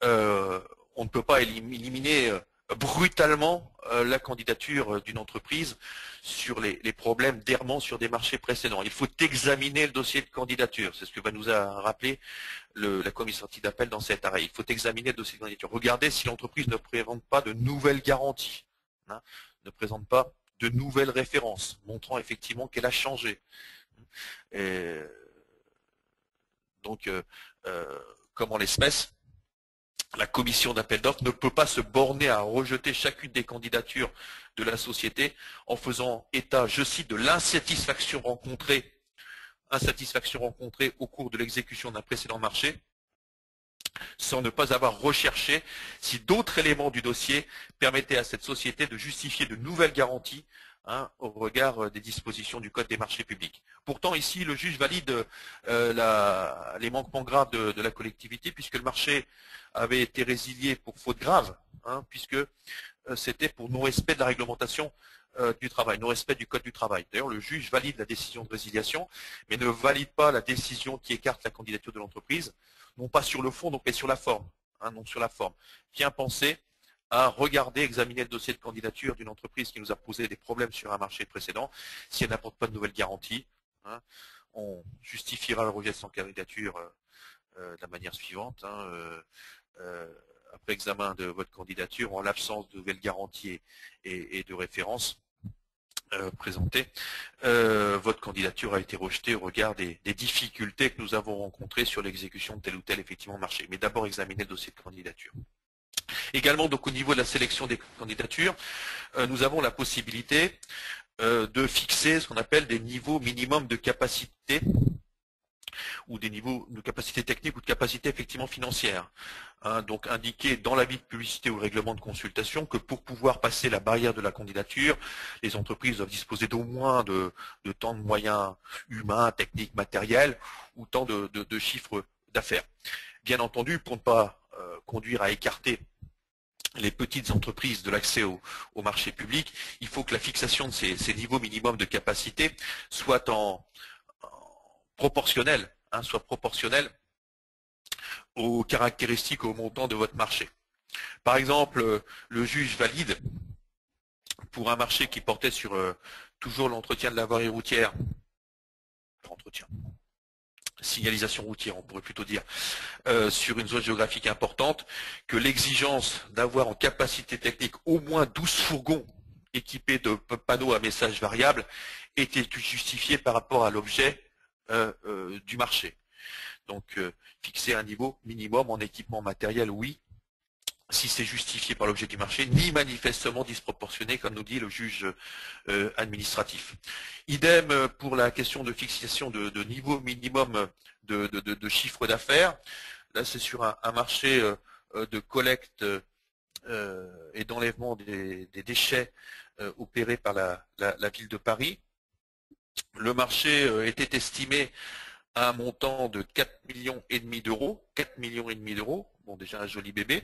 on ne peut pas éliminer brutalement la candidature d'une entreprise sur les problèmes d'errement sur des marchés précédents. Il faut examiner le dossier de candidature. C'est ce que nous a rappelé la commission d'appel dans cet arrêt. Il faut examiner le dossier de candidature. Regardez si l'entreprise ne présente pas de nouvelles garanties, ne présente pas de nouvelles références, montrant effectivement qu'elle a changé. Donc, comme en l'espèce, la commission d'appel d'offres ne peut pas se borner à rejeter chacune des candidatures de la société en faisant état, je cite, de l'insatisfaction rencontrée au cours de l'exécution d'un précédent marché, sans ne pas avoir recherché si d'autres éléments du dossier permettaient à cette société de justifier de nouvelles garanties au regard des dispositions du Code des marchés publics. Pourtant, ici, le juge valide les manquements graves de la collectivité, puisque le marché avait été résilié pour faute grave, puisque c'était pour non-respect de la réglementation du travail, non-respect du Code du travail. D'ailleurs, le juge valide la décision de résiliation, mais ne valide pas la décision qui écarte la candidature de l'entreprise, non pas sur le fond, mais sur la forme. Non sur la forme. Bien pensé à regarder, examiner le dossier de candidature d'une entreprise qui nous a posé des problèmes sur un marché précédent. Si elle n'apporte pas de nouvelles garanties, on justifiera le rejet de son candidature de la manière suivante. Après examen de votre candidature, en l'absence de nouvelles garanties et de références présentées, votre candidature a été rejetée au regard des difficultés que nous avons rencontrées sur l'exécution de tel ou tel effectivement marché. Mais d'abord examiner le dossier de candidature. Également, donc, au niveau de la sélection des candidatures, nous avons la possibilité de fixer ce qu'on appelle des niveaux minimums de capacité ou des niveaux de capacité technique ou de capacité effectivement financière. Donc indiquer dans l'avis de publicité ou règlement de consultation que pour pouvoir passer la barrière de la candidature, les entreprises doivent disposer d'au moins de tant de moyens humains, techniques, matériels ou tant de chiffres d'affaires. Bien entendu, pour ne pas conduire à écarter les petites entreprises de l'accès au marché public, il faut que la fixation de ces niveaux minimums de capacité soit proportionnelle, soit proportionnelle aux caractéristiques, au montant de votre marché. Par exemple, le juge valide pour un marché qui portait sur toujours l'entretien de la voirie routière, signalisation routière, on pourrait plutôt dire, sur une zone géographique importante, que l'exigence d'avoir en capacité technique au moins 12 fourgons équipés de panneaux à message variable était justifiée par rapport à l'objet du marché. Donc, fixer un niveau minimum en équipement matériel, oui, si c'est justifié par l'objet du marché, ni manifestement disproportionné, comme nous dit le juge administratif. Idem pour la question de fixation de niveau minimum de chiffre d'affaires. Là, c'est sur un marché de collecte et d'enlèvement des déchets opéré par la ville de Paris. Le marché était estimé à un montant de 4,5 millions d'euros. 4,5 millions d'euros, bon, déjà un joli bébé.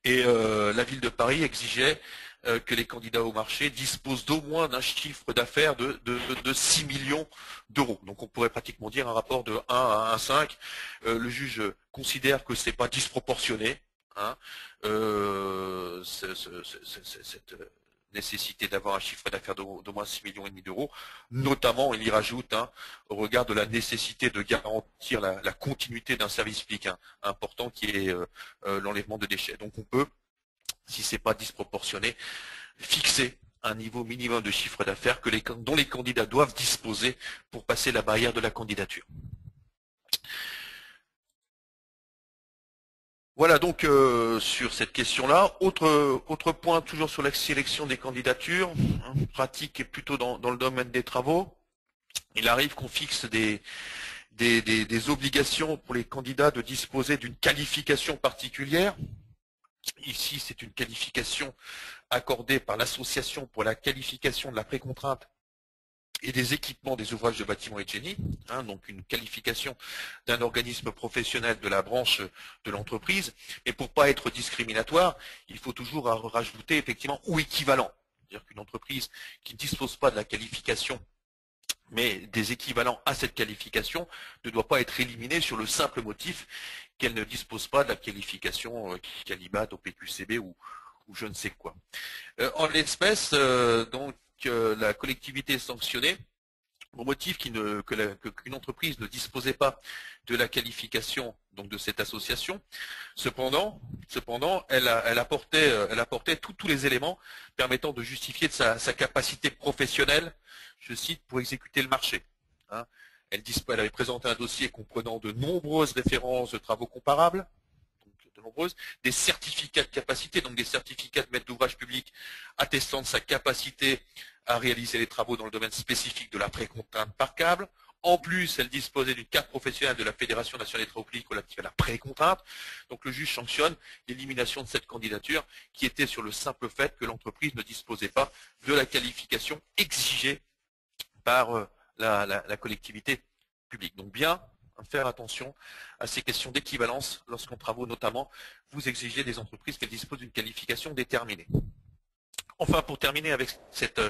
Et la ville de Paris exigeait que les candidats au marché disposent d'au moins d'un chiffre d'affaires de 6 millions d'euros. Donc on pourrait pratiquement dire un rapport de 1 à 1,5. Le juge considère que ce n'est pas disproportionné. nécessité d'avoir un chiffre d'affaires d'au moins 6,5 millions d'euros. Notamment, il y rajoute, au regard de la nécessité de garantir la continuité d'un service public important qui est l'enlèvement de déchets. Donc on peut, si ce n'est pas disproportionné, fixer un niveau minimum de chiffre d'affaires dont les candidats doivent disposer pour passer la barrière de la candidature. Voilà donc sur cette question-là. Autre point, toujours sur la sélection des candidatures, pratique est plutôt dans le domaine des travaux. Il arrive qu'on fixe des obligations pour les candidats de disposer d'une qualification particulière. Ici, c'est une qualification accordée par l'Association pour la qualification de la précontrainte et des équipements des ouvrages de bâtiments et de génie, donc une qualification d'un organisme professionnel de la branche de l'entreprise. Et pour ne pas être discriminatoire, il faut toujours rajouter effectivement ou équivalent. C'est-à-dire qu'une entreprise qui ne dispose pas de la qualification, mais des équivalents à cette qualification, ne doit pas être éliminée sur le simple motif qu'elle ne dispose pas de la qualification Calibat, OPQCB ou je ne sais quoi. En l'espèce, donc, la collectivité est sanctionnée au motif qu'une entreprise ne disposait pas de la qualification donc de cette association. Cependant, elle apportait tous les éléments permettant de justifier de sa capacité professionnelle, je cite, pour exécuter le marché. Elle avait présenté un dossier comprenant de nombreuses références de travaux comparables, des certificats de capacité, donc des certificats de maître d'ouvrage public attestant de sa capacité à réaliser les travaux dans le domaine spécifique de la précontrainte par câble. En plus, elle disposait d'une carte professionnelle de la Fédération nationale des travaux publics relative à la précontrainte. Donc le juge sanctionne l'élimination de cette candidature qui était sur le simple fait que l'entreprise ne disposait pas de la qualification exigée par la collectivité publique. Donc bien faire attention à ces questions d'équivalence lorsqu'en travaux notamment vous exigez des entreprises qu'elles disposent d'une qualification déterminée. Enfin, pour terminer avec cette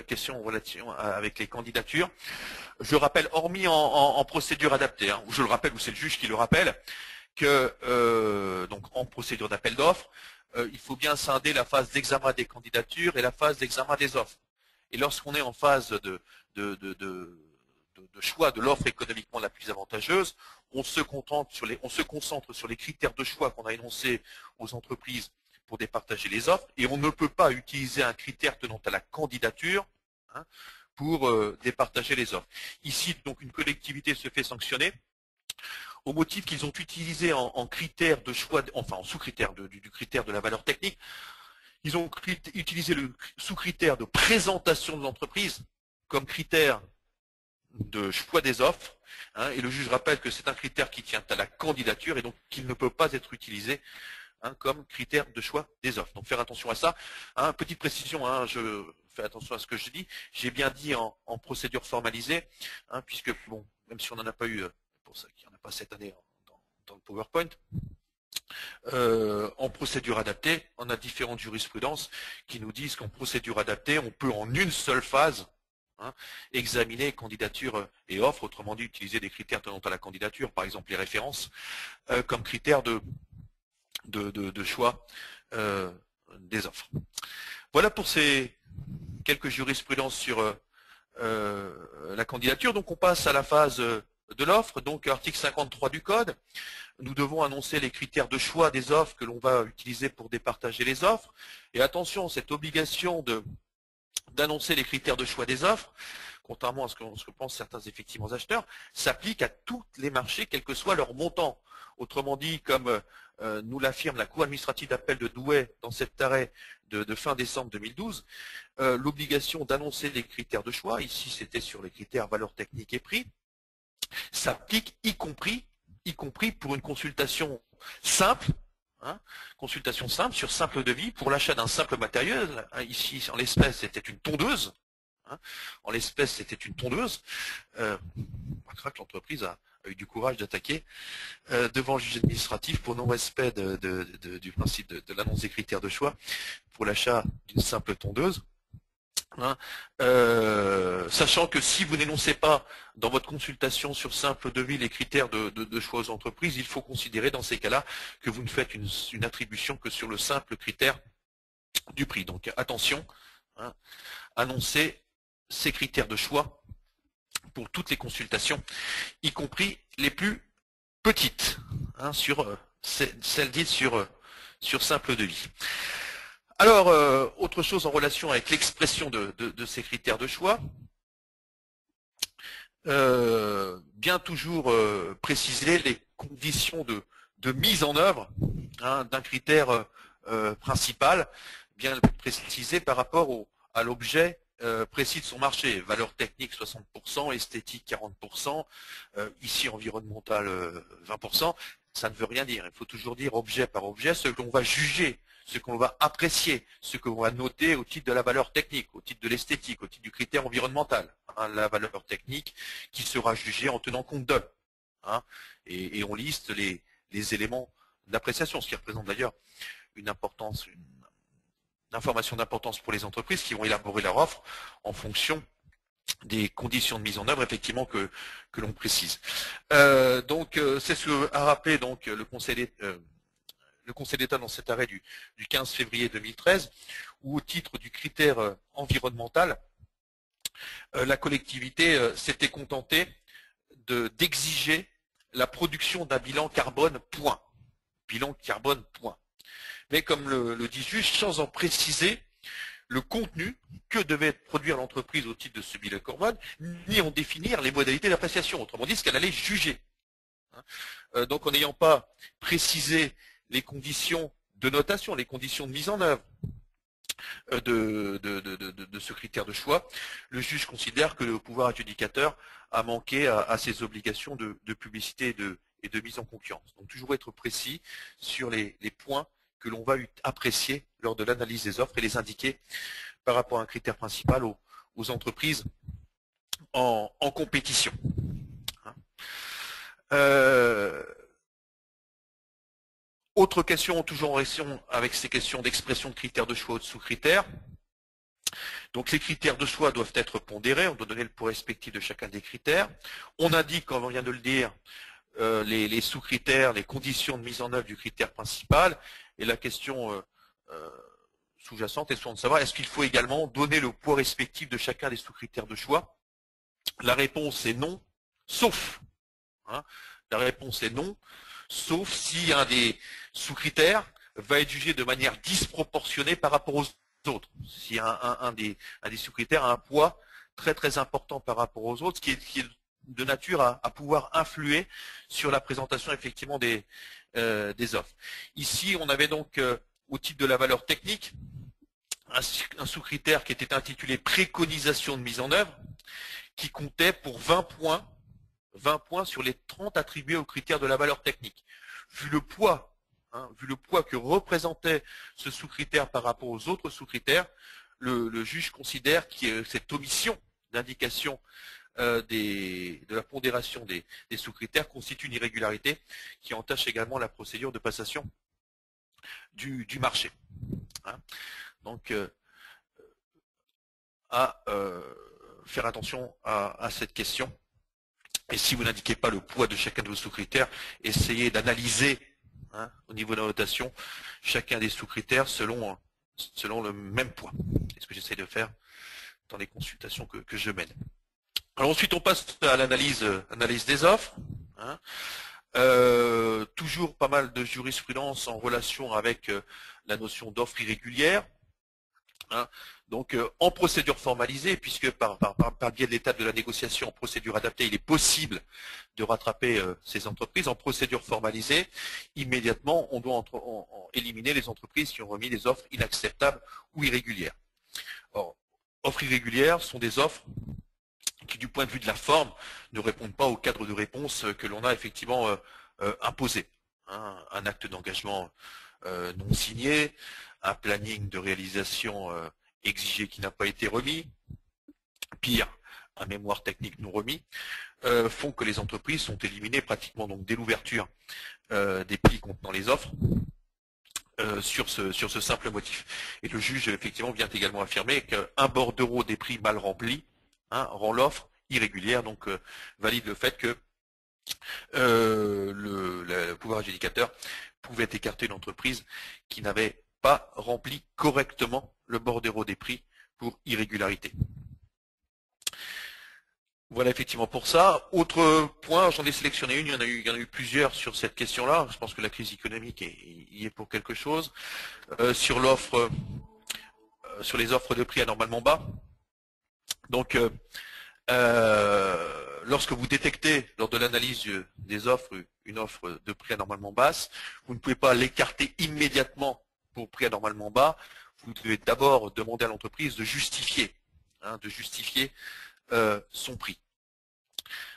question en relation avec les candidatures, je rappelle, hormis en procédure adaptée, ou je le rappelle, ou c'est le juge qui le rappelle, que donc en procédure d'appel d'offres, il faut bien scinder la phase d'examen des candidatures et la phase d'examen des offres. Et lorsqu'on est en phase de choix de l'offre économiquement la plus avantageuse, on se concentre sur les critères de choix qu'on a énoncés aux entreprises pour départager les offres, et on ne peut pas utiliser un critère tenant à la candidature pour départager les offres. Ici, donc, une collectivité se fait sanctionner au motif qu'ils ont utilisé en critère de choix, enfin en sous-critère du critère de la valeur technique, ils ont utilisé le sous-critère de présentation de l'entreprise comme critère de choix des offres, et le juge rappelle que c'est un critère qui tient à la candidature et donc qu'il ne peut pas être utilisé comme critère de choix des offres. Donc faire attention à ça. Petite précision, je fais attention à ce que je dis. J'ai bien dit en procédure formalisée, puisque bon, même si on n'en a pas eu, pour ça qu'il n'y en a pas cette année dans le PowerPoint, en procédure adaptée, on a différentes jurisprudences qui nous disent qu'en procédure adaptée, on peut en une seule phase examiner candidature et offre, autrement dit utiliser des critères tenant à la candidature, par exemple les références, comme critères de choix des offres. Voilà pour ces quelques jurisprudences sur la candidature. Donc on passe à la phase de l'offre, donc article 53 du Code. Nous devons annoncer les critères de choix des offres que l'on va utiliser pour départager les offres. Et attention, cette obligation d'annoncer les critères de choix des offres, contrairement à ce que pensent certains effectivement acheteurs, s'applique à tous les marchés, quel que soit leur montant. Autrement dit, comme nous l'affirme la Cour administrative d'appel de Douai dans cet arrêt de fin décembre 2012, l'obligation d'annoncer les critères de choix, ici c'était sur les critères valeur technique et prix, s'applique y compris pour une consultation simple, consultation simple sur simple devis pour l'achat d'un simple matériel. Ici, en l'espèce, c'était une tondeuse. En l'espèce, c'était une tondeuse. L'entreprise a eu du courage d'attaquer devant le juge administratif pour non-respect du principe de l'annonce des critères de choix pour l'achat d'une simple tondeuse. Sachant que si vous n'énoncez pas dans votre consultation sur simple devis les critères de choix aux entreprises, il faut considérer dans ces cas-là que vous ne faites une attribution que sur le simple critère du prix. Donc attention, hein, annoncer ces critères de choix pour toutes les consultations, y compris les plus petites, hein, celles dites sur simple devis. Alors, autre chose en relation avec l'expression de ces critères de choix, bien toujours préciser les conditions de mise en œuvre, hein, d'un critère principal, bien précisé par rapport à l'objet précis de son marché. Valeur technique 60%, esthétique 40%, ici environnemental 20%, ça ne veut rien dire. Il faut toujours dire objet par objet ce que l'on va juger, ce qu'on va apprécier, ce qu'on va noter au titre de la valeur technique, au titre de l'esthétique, au titre du critère environnemental. Hein, la valeur technique qui sera jugée en tenant compte d'eux. Hein, et on liste les éléments d'appréciation, ce qui représente d'ailleurs une information d'importance pour les entreprises qui vont élaborer leur offre en fonction des conditions de mise en œuvre effectivement que l'on précise. Donc c'est ce qu'a rappelé donc le Conseil d'État dans cet arrêt du 15 février 2013, où au titre du critère environnemental, la collectivité s'était contentée d'exiger la production d'un bilan carbone point. Bilan carbone point. Mais comme le dit le juge, sans en préciser le contenu que devait produire l'entreprise au titre de ce bilan carbone, ni en définir les modalités d'appréciation, autrement dit ce qu'elle allait juger. Donc en n'ayant pas précisé les conditions de notation, les conditions de mise en œuvre de ce critère de choix, le juge considère que le pouvoir adjudicateur a manqué à ses obligations de publicité et de mise en concurrence. Donc toujours être précis sur les points que l'on va apprécier lors de l'analyse des offres et les indiquer par rapport à un critère principal aux entreprises en compétition. Autre question, toujours en relation avec ces questions d'expression de critères de choix ou de sous-critères. Donc les critères de choix doivent être pondérés, on doit donner le poids respectif de chacun des critères. On indique, comme on vient de le dire, les sous-critères, les conditions de mise en œuvre du critère principal. Et la question sous-jacente est souvent de savoir, est-ce qu'il faut également donner le poids respectif de chacun des sous-critères de choix? La réponse est non, sauf. Hein, la réponse est non, sauf si un des sous-critères va être jugé de manière disproportionnée par rapport aux autres. Si un des sous-critères a un poids très très important par rapport aux autres, ce qui est de nature à pouvoir influer sur la présentation effectivement des offres. Ici, on avait donc au titre de la valeur technique un sous-critère qui était intitulé préconisation de mise en œuvre, qui comptait pour 20 points sur les 30 attribués aux critères de la valeur technique. Vu le poids que représentait ce sous-critère par rapport aux autres sous-critères, le juge considère que cette omission d'indication de la pondération des sous-critères constitue une irrégularité qui entache également la procédure de passation du marché. Hein. Donc, à faire attention à cette question. Et si vous n'indiquez pas le poids de chacun de vos sous-critères, essayez d'analyser au niveau de la notation chacun des sous-critères selon le même poids. C'est ce que j'essaie de faire dans les consultations que je mène. Alors ensuite, on passe à l'analyse des offres. Hein. Toujours pas mal de jurisprudence en relation avec la notion d'offre irrégulière. Hein. Donc en procédure formalisée, puisque par le biais de l'étape de la négociation en procédure adaptée, il est possible de rattraper ces entreprises. En procédure formalisée, immédiatement, on doit éliminer les entreprises qui ont remis des offres inacceptables ou irrégulières. Or, offres irrégulières sont des offres qui, du point de vue de la forme, ne répondent pas au cadre de réponse que l'on a effectivement imposé. Hein. Un acte d'engagement non signé, un planning de réalisation exigé qui n'a pas été remis, pire, un mémoire technique non remis, font que les entreprises sont éliminées pratiquement donc dès l'ouverture des plis contenant les offres sur ce simple motif. Et le juge effectivement vient également affirmer qu'un bordereau des prix mal rempli rend l'offre irrégulière, donc valide le fait que le pouvoir adjudicateur pouvait écarter une entreprise qui n'avait pas rempli correctement le bordereau des prix pour irrégularité. Voilà effectivement pour ça. Autre point, j'en ai sélectionné une, il y en a eu plusieurs sur cette question-là. Je pense que la crise économique y est pour quelque chose. Sur l'offre, sur les offres de prix anormalement bas. Donc, lorsque vous détectez lors de l'analyse des offres une offre de prix anormalement basse, vous ne pouvez pas l'écarter immédiatement pour prix anormalement bas. Vous devez d'abord demander à l'entreprise de justifier son prix.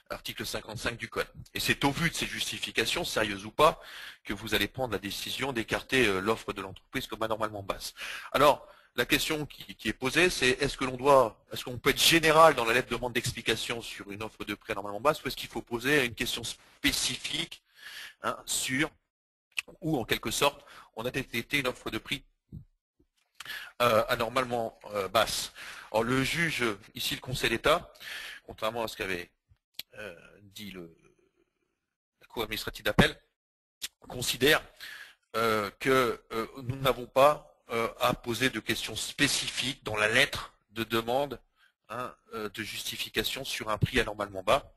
Article 55 du Code. Et c'est au vu de ces justifications, sérieuses ou pas, que vous allez prendre la décision d'écarter l'offre de l'entreprise comme anormalement basse. Alors, la question qui est posée, c'est est-ce qu'on peut être général dans la lettre de demande d'explication sur une offre de prix anormalement basse, ou est-ce qu'il faut poser une question spécifique sur, ou en quelque sorte, on a détecté une offre de prix anormalement basse. Alors le juge, ici le Conseil d'État, contrairement à ce qu'avait dit la Cour administrative d'appel, considère que nous n'avons pas à poser de questions spécifiques dans la lettre de demande de justification sur un prix anormalement bas.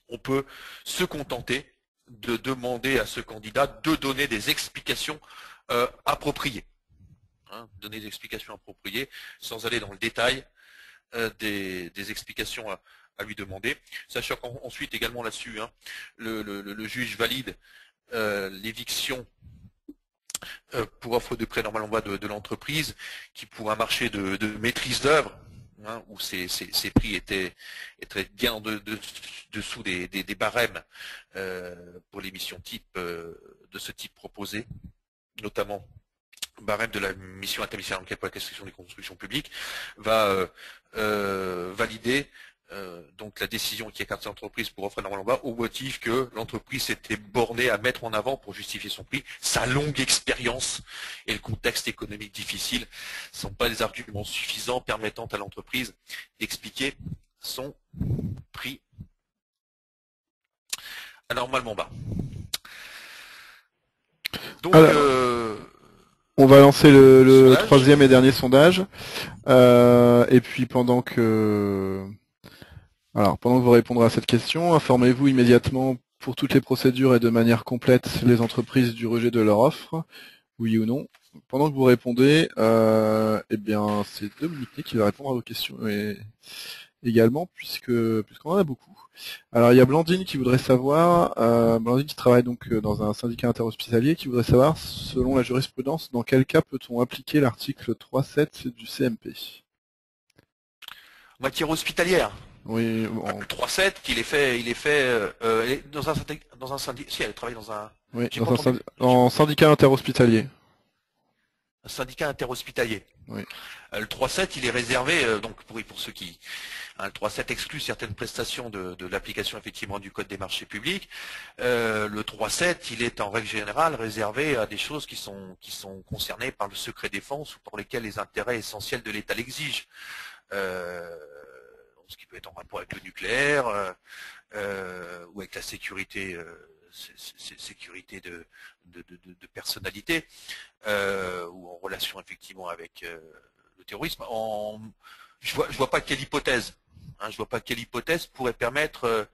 On peut se contenter de demander à ce candidat de donner des explications appropriées. Donner des explications appropriées sans aller dans le détail des explications à lui demander. Sachant qu'ensuite également là-dessus, le juge valide l'éviction pour offre de prêt normalement bas de l'entreprise, qui pour un marché de maîtrise d'œuvre, où ces prix étaient bien dessous des barèmes pour les missions type de ce type proposé, notamment barème de la mission interministérielle d'enquête pour la question des constructions publiques, va valider donc la décision qui écarte l'entreprise pour offre normalement bas au motif que l'entreprise s'était bornée à mettre en avant pour justifier son prix sa longue expérience et le contexte économique difficile ne sont pas des arguments suffisants permettant à l'entreprise d'expliquer son prix anormalement bas. Donc on va lancer le troisième et dernier sondage. Et puis pendant que vous répondrez à cette question, informez-vous immédiatement pour toutes les procédures et de manière complète les entreprises du rejet de leur offre, oui ou non. Pendant que vous répondez, eh bien c'est Dominique qui va répondre à vos questions également, puisqu'on en a beaucoup. Alors il y a Blandine qui voudrait savoir, Blandine qui travaille donc dans un syndicat interhospitalier, qui voudrait savoir, selon la jurisprudence, dans quel cas peut-on appliquer l'article 3.7 du CMP? Matière hospitalière. Oui. Bon. Le 3.7, il est fait dans un syndicat. Si elle travaille dans un. Oui, dans un syndicat interhospitalier. Un syndicat interhospitalier. Oui. Le 3.7, il est réservé donc pour ceux qui. Le 3.7 exclut certaines prestations de l'application effectivement du Code des marchés publics. Le 3.7, il est en règle générale réservé à des choses qui sont concernées par le secret défense ou pour lesquelles les intérêts essentiels de l'État l'exigent. Ce qui peut être en rapport avec le nucléaire ou avec la sécurité de personnalité ou en relation effectivement avec le terrorisme. Je vois pas quelle hypothèse. Je vois pas quelle hypothèse pourrait permettre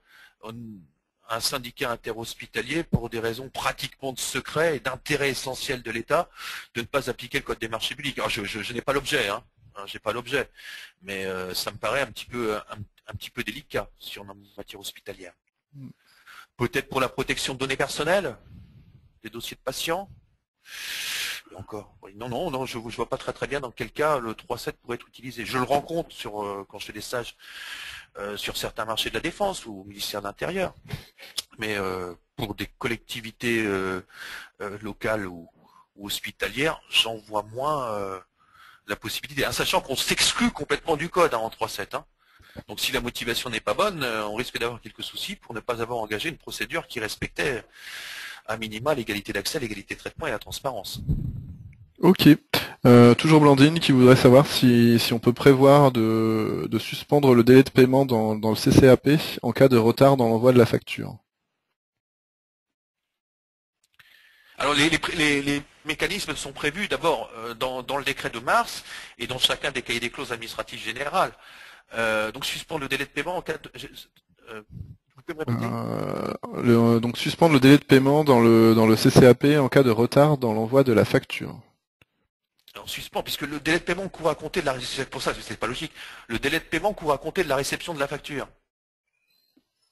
un syndicat interhospitalier, pour des raisons pratiquement de secret et d'intérêt essentiel de l'État, de ne pas appliquer le Code des marchés publics. Alors je n'ai pas l'objet, j'ai pas l'objet, mais ça me paraît un petit peu délicat sur une matière hospitalière. Peut-être pour la protection de données personnelles, des dossiers de patients. Et encore, oui, non, je vois pas très bien dans quel cas le 3.7 pourrait être utilisé. Je le rencontre quand je fais des stages sur certains marchés de la défense ou au ministère de l'Intérieur, mais pour des collectivités locales ou hospitalières, j'en vois moins la possibilité, sachant qu'on s'exclut complètement du code en 3.7. Donc si la motivation n'est pas bonne, on risque d'avoir quelques soucis pour ne pas avoir engagé une procédure qui respectait à minima l'égalité d'accès, l'égalité de traitement et la transparence. Ok. Toujours Blandine qui voudrait savoir si on peut prévoir de suspendre le délai de paiement dans le CCAP en cas de retard dans l'envoi de la facture. Alors mécanismes sont prévus d'abord dans le décret de mars et dans chacun des cahiers des clauses administratives générales. Donc suspendre le délai de paiement en cas de... vous pouvez me répéter? Donc suspendre le délai de paiement dans le CCAP en cas de retard dans l'envoi de la facture. On suspend, puisque le délai de paiement court à compter de la réception, c'est pour ça que c'est pas logique, le délai de paiement court à compter de la réception de la facture.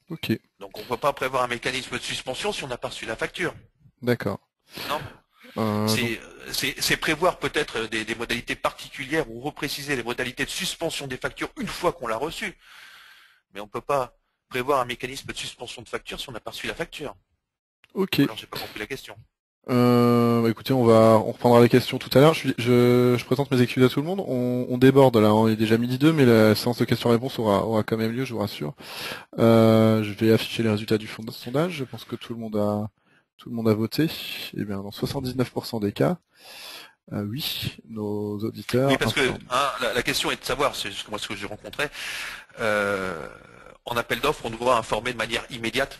Ok, Donc on ne peut pas prévoir un mécanisme de suspension si on n'a pas reçu la facture. d'accord. Non. Donc, C'est prévoir peut-être des modalités particulières ou repréciser les modalités de suspension des factures une fois qu'on l'a reçue. Mais on ne peut pas prévoir un mécanisme de suspension de facture si on n'a pas reçu la facture. ok. Alors j'ai pas compris la question. Écoutez, on reprendra les questions tout à l'heure. Je présente mes excuses à tout le monde. On déborde là, on est déjà midi 2, mais la séance de questions-réponses aura quand même lieu, je vous rassure. Je vais afficher les résultats du sondage. Je pense que tout le monde a voté. Eh bien, dans 79% des cas, oui, nos auditeurs. Oui, parce que hein, la question est de savoir, c'est moi ce que j'ai rencontré, en appel d'offres, on doit informer de manière immédiate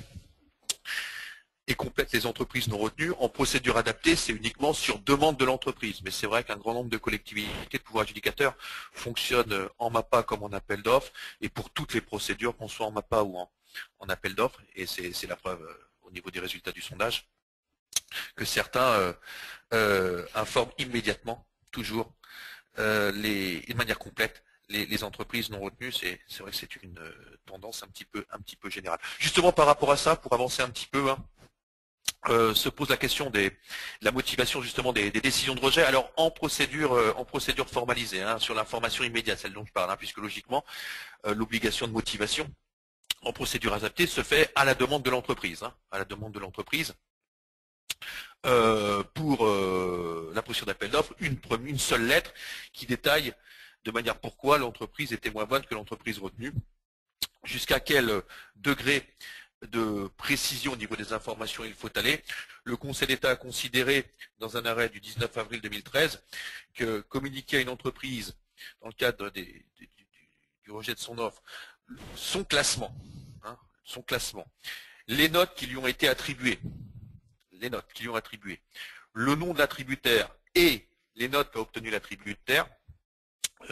et complète les entreprises non retenues. En procédure adaptée, c'est uniquement sur demande de l'entreprise. Mais c'est vrai qu'un grand nombre de collectivités de pouvoir adjudicateur fonctionnent en MAPA comme en appel d'offres, et pour toutes les procédures, qu'on soit en MAPA ou en appel d'offres, et c'est la preuve au niveau des résultats du sondage, que certains informent immédiatement, toujours, de manière complète, les entreprises non retenues. C'est vrai que c'est une tendance un petit peu générale. Justement par rapport à ça, pour avancer un petit peu, se pose la question de la motivation justement des décisions de rejet. Alors en procédure formalisée, sur l'information immédiate, celle dont je parle, puisque logiquement l'obligation de motivation en procédure adaptée se fait à la demande de l'entreprise, à la demande de l'entreprise. Pour la procédure d'appel d'offres, une seule lettre qui détaille de manière pourquoi l'entreprise était moins bonne que l'entreprise retenue, jusqu'à quel degré de précision au niveau des informations il faut aller. Le Conseil d'État a considéré, dans un arrêt du 19 avril 2013, que communiquer à une entreprise, dans le cadre du rejet de son offre, son classement, les notes qui lui ont été attribuées, le nom de l'attributaire et les notes qu'a obtenu l'attributaire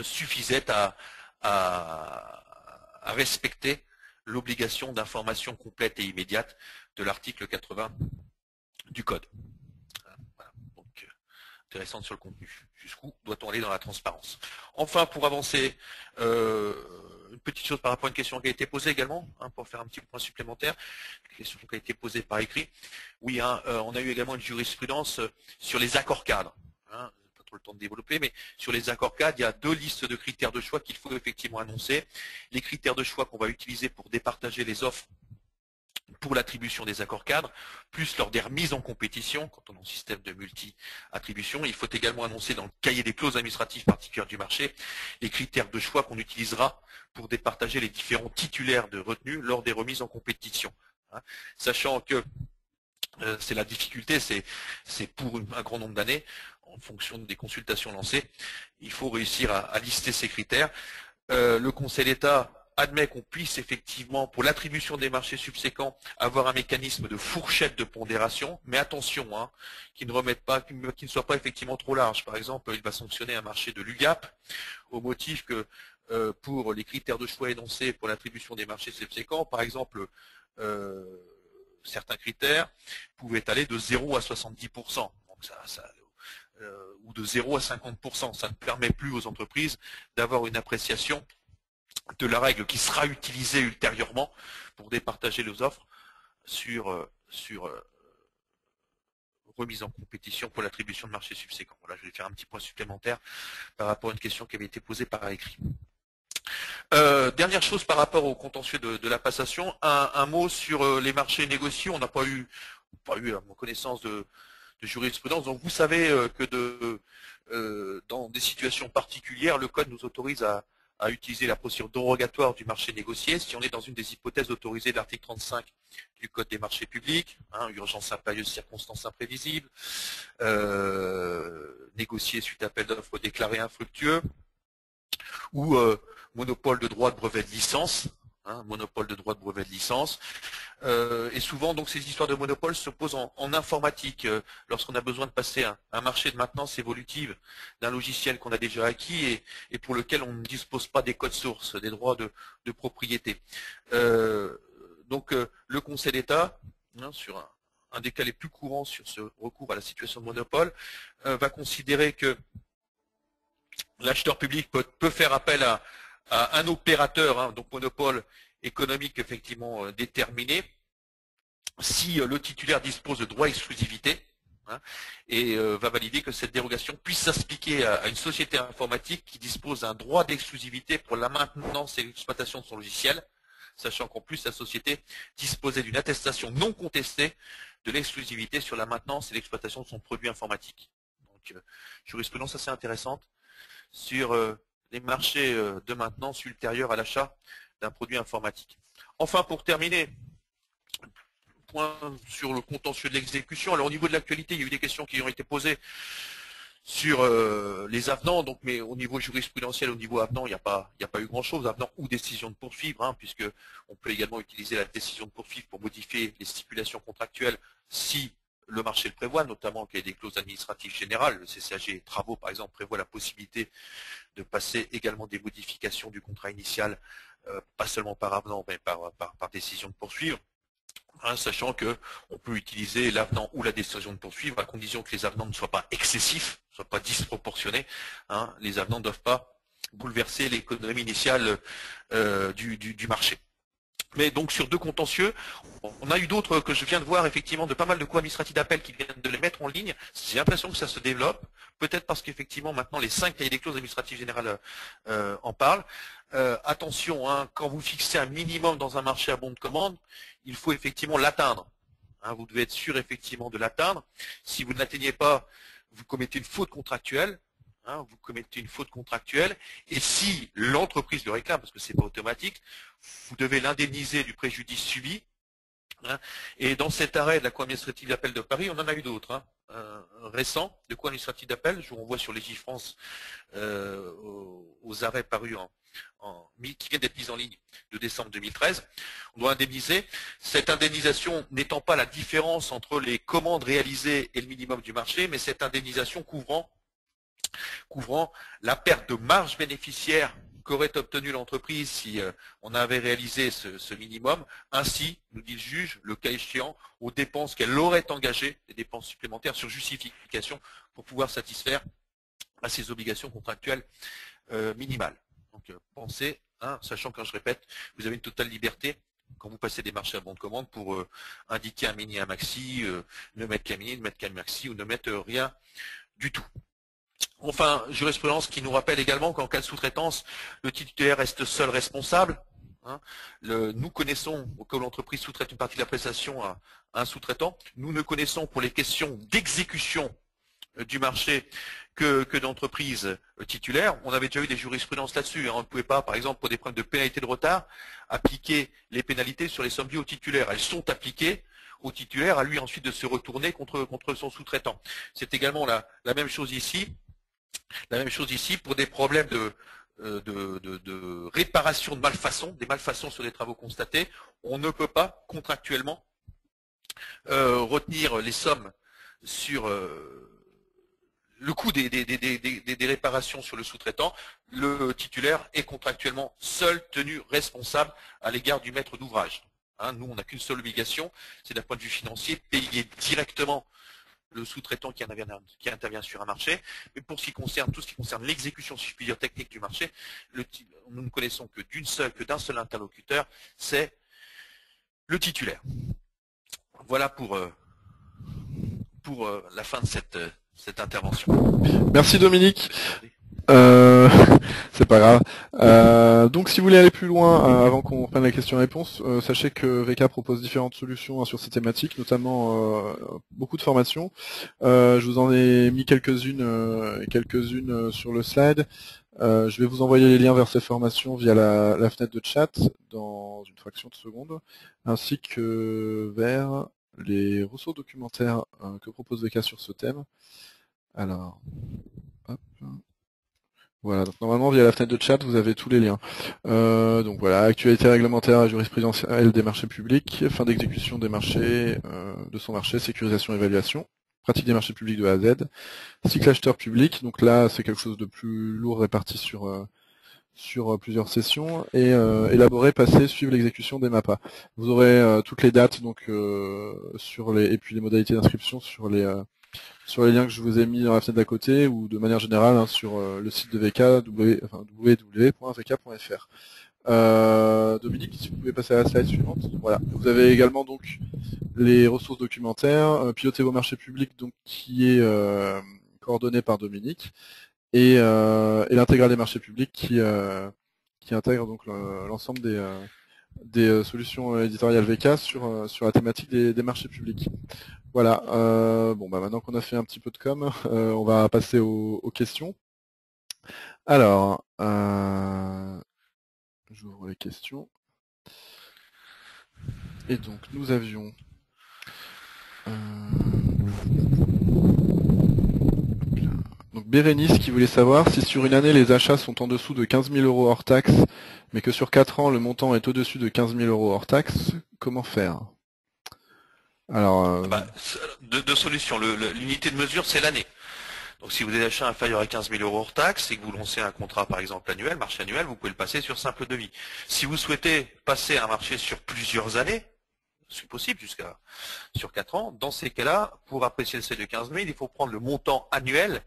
suffisaient à respecter l'obligation d'information complète et immédiate de l'article 80 du Code. Voilà. Donc, intéressante sur le contenu. Jusqu'où doit-on aller dans la transparence? Enfin, pour avancer, une petite chose par rapport à une question qui a été posée également, pour faire un petit point supplémentaire, une question qui a été posée par écrit. Oui, on a eu également une jurisprudence sur les accords cadres. Pas trop le temps de développer, mais sur les accords cadres, il y a 2 listes de critères de choix qu'il faut effectivement annoncer. Les critères de choix qu'on va utiliser pour départager les offres pour l'attribution des accords cadres, plus lors des remises en compétition, quand on est en système de multi-attribution. Il faut également annoncer dans le cahier des clauses administratives particulières du marché les critères de choix qu'on utilisera pour départager les différents titulaires de retenue lors des remises en compétition. Sachant que c'est la difficulté, c'est pour un grand nombre d'années, en fonction des consultations lancées, il faut réussir à lister ces critères. Le Conseil d'État admet qu'on puisse effectivement, pour l'attribution des marchés subséquents, avoir un mécanisme de fourchette de pondération, mais attention, qui ne soit pas effectivement trop large. Par exemple, il va sanctionner un marché de l'UGAP au motif que pour les critères de choix énoncés pour l'attribution des marchés subséquents, par exemple, certains critères pouvaient aller de 0 à 70%. Donc ou de 0 à 50%. Ça ne permet plus aux entreprises d'avoir une appréciation de la règle qui sera utilisée ultérieurement pour départager les offres sur remise en compétition pour l'attribution de marchés subséquents. Voilà, je vais faire un petit point supplémentaire par rapport à une question qui avait été posée par écrit. Dernière chose par rapport au contentieux de la passation, un mot sur les marchés négociés. On n'a pas eu à ma connaissance de jurisprudence. Donc vous savez que dans des situations particulières, le Code nous autorise à utiliser la procédure dérogatoire du marché négocié si on est dans une des hypothèses autorisées de l'article 35 du Code des marchés publics, urgence impérieuse, circonstances imprévisibles, négocier suite à appel d'offres déclaré infructueux, ou monopole de droit de brevet de licence, monopole de droit de brevet de licence. Et souvent, donc, ces histoires de monopole se posent en informatique, lorsqu'on a besoin de passer un marché de maintenance évolutive d'un logiciel qu'on a déjà acquis et pour lequel on ne dispose pas des codes sources, des droits de propriété. Donc, le Conseil d'État, hein, sur un des cas les plus courants sur ce recours à la situation de monopole, va considérer que l'acheteur public peut faire appel à un opérateur, hein, donc monopole économique effectivement déterminé, si le titulaire dispose de droits d'exclusivité, hein, et va valider que cette dérogation puisse s'appliquer à une société informatique qui dispose d'un droit d'exclusivité pour la maintenance et l'exploitation de son logiciel, sachant qu'en plus la société disposait d'une attestation non contestée de l'exclusivité sur la maintenance et l'exploitation de son produit informatique. Donc, jurisprudence assez intéressante sur les marchés de maintenance ultérieurs à l'achat d'un produit informatique. Enfin, pour terminer, point sur le contentieux de l'exécution. Alors au niveau de l'actualité, il y a eu des questions qui ont été posées sur les avenants, donc, mais au niveau jurisprudentiel, au niveau avenant, il n'y a pas eu grand-chose, avenant ou décision de poursuivre, hein, puisque on peut également utiliser la décision de poursuivre pour modifier les stipulations contractuelles si le marché le prévoit, notamment qu'il y ait des clauses administratives générales. Le CCAG Travaux, par exemple, prévoit la possibilité de passer également des modifications du contrat initial, pas seulement par avenant, mais par décision de poursuivre. Hein, sachant qu'on peut utiliser l'avenant ou la décision de poursuivre à condition que les avenants ne soient pas excessifs, ne soient pas disproportionnés. Hein, les avenants ne doivent pas bouleverser l'économie initiale du marché. Mais donc sur deux contentieux, on a eu d'autres que je viens de voir effectivement de pas mal de cours administratifs d'appel qui viennent de les mettre en ligne. J'ai l'impression que ça se développe, peut-être parce qu'effectivement maintenant les 5 cahiers des clauses administratives générales en parlent. Attention, hein, quand vous fixez un minimum dans un marché à bon de commande, il faut effectivement l'atteindre. Hein, vous devez être sûr effectivement de l'atteindre. Si vous ne l'atteignez pas, vous commettez une faute contractuelle. Hein, vous commettez une faute contractuelle, et si l'entreprise le réclame, parce que ce n'est pas automatique, vous devez l'indemniser du préjudice subi. Hein, et dans cet arrêt de la Cour administrative d'appel de Paris, on en a eu d'autres, hein, récents, de Cour administrative d'appel, je vous renvoie sur Légifrance aux arrêts parus qui viennent d'être mis en ligne de décembre 2013. On doit indemniser. Cette indemnisation n'étant pas la différence entre les commandes réalisées et le minimum du marché, mais cette indemnisation couvrant la perte de marge bénéficiaire qu'aurait obtenu l'entreprise si on avait réalisé ce minimum, ainsi, nous dit le juge, le cas échéant, aux dépenses qu'elle aurait engagées, des dépenses supplémentaires sur justification pour pouvoir satisfaire à ses obligations contractuelles minimales. Donc pensez, hein, sachant que, je répète, vous avez une totale liberté quand vous passez des marchés à bon de commande pour indiquer un mini, un maxi, ne mettre qu'un mini, ne mettre qu'un maxi ou ne mettre rien du tout. Enfin, jurisprudence qui nous rappelle également qu'en cas de sous-traitance, le titulaire reste seul responsable. Hein. Nous connaissons que l'entreprise sous-traite une partie de la prestation à un sous-traitant. Nous ne connaissons pour les questions d'exécution du marché que d'entreprises titulaires. On avait déjà eu des jurisprudences là-dessus. Hein. On ne pouvait pas, par exemple, pour des problèmes de pénalité de retard, appliquer les pénalités sur les sommes dues aux titulaires. Elles sont appliquées au titulaire, à lui ensuite de se retourner contre son sous-traitant. C'est également la même chose ici. La même chose ici pour des problèmes de réparation de malfaçons, des malfaçons sur des travaux constatés. On ne peut pas contractuellement retenir les sommes sur le coût des réparations sur le sous-traitant. Le titulaire est contractuellement seul tenu responsable à l'égard du maître d'ouvrage. Hein, nous, on n'a qu'une seule obligation, c'est d'un point de vue financier, payer directement le sous-traitant qui intervient sur un marché. Mais pour ce qui concerne tout ce qui concerne l'exécution, si je puis dire, technique du marché, nous ne connaissons que d'un seul interlocuteur, c'est le titulaire. Voilà pour la fin de cette intervention. Merci Dominique. C'est pas grave. Donc si vous voulez aller plus loin avant qu'on prenne la question-réponse, sachez que VK propose différentes solutions sur ces thématiques, notamment beaucoup de formations. Je vous en ai mis quelques-unes sur le slide. Je vais vous envoyer les liens vers ces formations via la fenêtre de chat dans une fraction de seconde, ainsi que vers les ressources documentaires que propose VK sur ce thème. Alors, hop. Voilà, donc normalement via la fenêtre de chat vous avez tous les liens. Donc voilà, actualité réglementaire et jurisprudentielle des marchés publics, fin d'exécution des marchés, de son marché, sécurisation, évaluation, pratique des marchés publics de A à Z, cycle acheteur public, donc là c'est quelque chose de plus lourd réparti sur plusieurs sessions, et élaborer, passer, suivre l'exécution des MAPA. Vous aurez toutes les dates donc et puis les modalités d'inscription sur les liens que je vous ai mis dans la fenêtre d'à côté ou de manière générale sur le site de VK, www.vk.fr. Dominique, si vous pouvez passer à la slide suivante. Voilà. Vous avez également donc les ressources documentaires, piloter vos marchés publics, donc qui est coordonné par Dominique, et l'intégrale des marchés publics qui intègre donc l'ensemble des solutions éditoriales VK sur la thématique des marchés publics. Voilà, bon bah maintenant qu'on a fait un petit peu de com, on va passer aux questions. Alors, j'ouvre les questions. Et donc nous avions donc Bérénice qui voulait savoir si sur une année les achats sont en dessous de 15 000 € hors taxe, mais que sur 4 ans le montant est au-dessus de 15 000 € hors taxe, comment faire? Alors, deux solutions. L'unité de mesure, c'est l'année. Donc si vous avez achat inférieur à 15 000 € hors taxe et que vous lancez un contrat par exemple annuel, marché annuel, vous pouvez le passer sur simple devis. Si vous souhaitez passer un marché sur plusieurs années, c'est possible sur 4 ans, dans ces cas-là, pour apprécier le seuil de 15 000, il faut prendre le montant annuel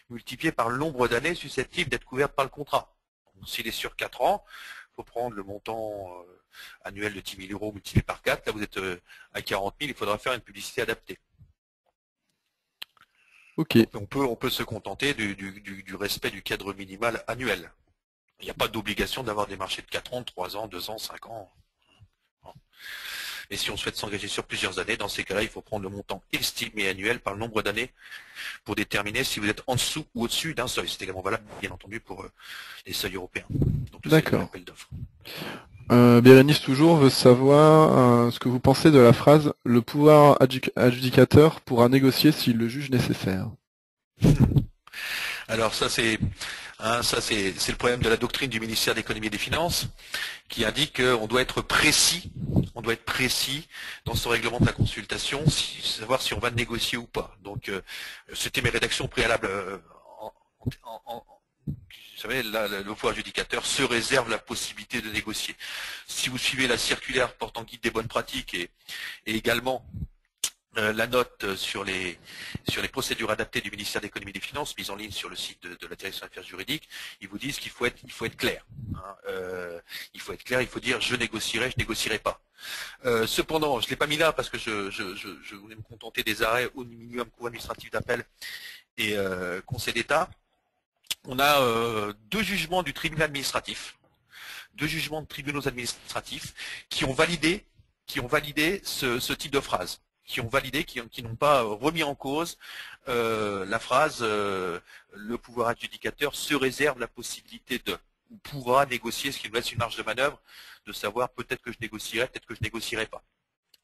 multiplié par le nombre d'années susceptibles d'être couvertes par le contrat. S'il est sur 4 ans, il faut prendre le montant annuel de 10 000 € multiplié par 4. Là, vous êtes à 40 000, il faudra faire une publicité adaptée. ok. Donc, on peut se contenter du respect du cadre minimal annuel. Il n'y a pas d'obligation d'avoir des marchés de 4 ans, 3 ans, 2 ans, 5 ans. Et si on souhaite s'engager sur plusieurs années, dans ces cas-là, il faut prendre le montant estimé annuel par le nombre d'années pour déterminer si vous êtes en dessous ou au-dessus d'un seuil. C'est également valable, bien entendu, pour les seuils européens. Donc, le seuil de l'appel d'offres. Bérénice toujours veut savoir ce que vous pensez de la phrase « Le pouvoir adjudicateur pourra négocier s'il le juge nécessaire ». Alors ça c'est le problème de la doctrine du ministère de l'économie et des finances qui indique qu'on doit être précis, dans son règlement de la consultation, savoir si on va négocier ou pas. Donc c'était mes rédactions préalables. Vous savez, là, le pouvoir adjudicateur se réserve la possibilité de négocier. Si vous suivez la circulaire portant guide des bonnes pratiques et également la note sur les procédures adaptées du ministère de l'économie et des finances, mise en ligne sur le site de la direction des affaires juridiques, ils vous disent qu'il faut être clair. Il faut être clair, il faut dire je négocierai pas. Cependant, je ne l'ai pas mis là parce que je voulais me contenter des arrêts au minimum cour administratif d'appel et Conseil d'État. On a deux jugements du tribunal administratif, deux jugements de tribunaux administratifs qui ont validé ce type de phrase. Qui n'ont pas remis en cause la phrase le pouvoir adjudicateur se réserve la possibilité de ou pourra négocier, ce qui nous laisse une marge de manœuvre de savoir peut-être que je négocierai, peut-être que je négocierai pas.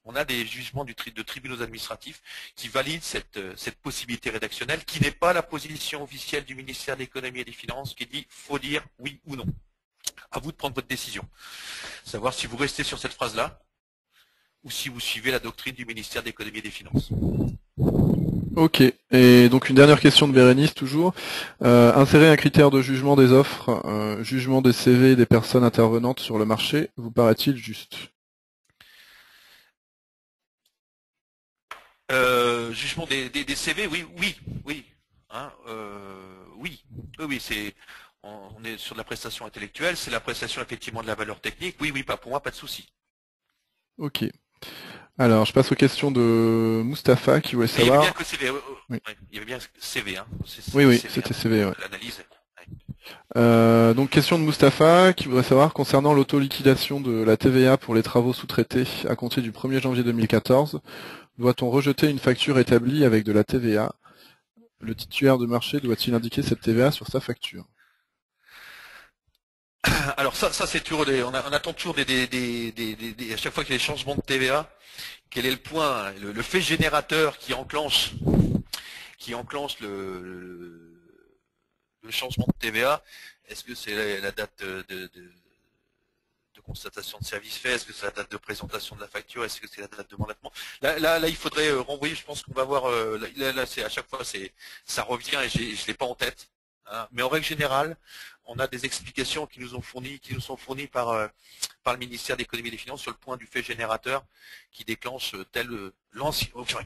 On a des jugements de tribunaux administratifs qui valident cette possibilité rédactionnelle qui n'est pas la position officielle du ministère de l'économie et des finances qui dit faut dire oui ou non. À vous de prendre votre décision. Savoir si vous restez sur cette phrase-là ou si vous suivez la doctrine du ministère de l'économie et des finances. Ok, et donc une dernière question de Bérénice toujours. Insérer un critère de jugement des offres, jugement des CV des personnes intervenantes sur le marché, vous paraît-il juste? Jugement des CV, oui. Hein, oui, on est sur de la prestation intellectuelle, c'est l'appréciation effectivement de la valeur technique, oui, pas pour moi, pas de souci. Ok. Alors, je passe aux questions de Mustapha qui voulait savoir. Il y avait bien que CV, oui. Il y avait bien CV, hein. Oui, c'était CV, ouais. L'analyse. Donc, question de Mustapha qui voudrait savoir concernant l'autoliquidation de la TVA pour les travaux sous-traités à compter du 1er janvier 2014, doit-on rejeter une facture établie avec de la TVA? Le titulaire de marché doit-il indiquer cette TVA sur sa facture? Alors ça c'est toujours on attend toujours à chaque fois qu'il y a des changements de TVA, quel est le point, le fait générateur qui enclenche le changement de TVA, est-ce que c'est la date de constatation de service fait, est-ce que c'est la date de présentation de la facture, est-ce que c'est la date de mandatement? Là, il faudrait renvoyer, je pense qu'on va voir, là c'est à chaque fois, ça revient et je ne l'ai pas en tête. Hein. Mais en règle générale, on a des explications qui nous sont fournies par le ministère de l'économie et des finances sur le point du fait générateur qui déclenche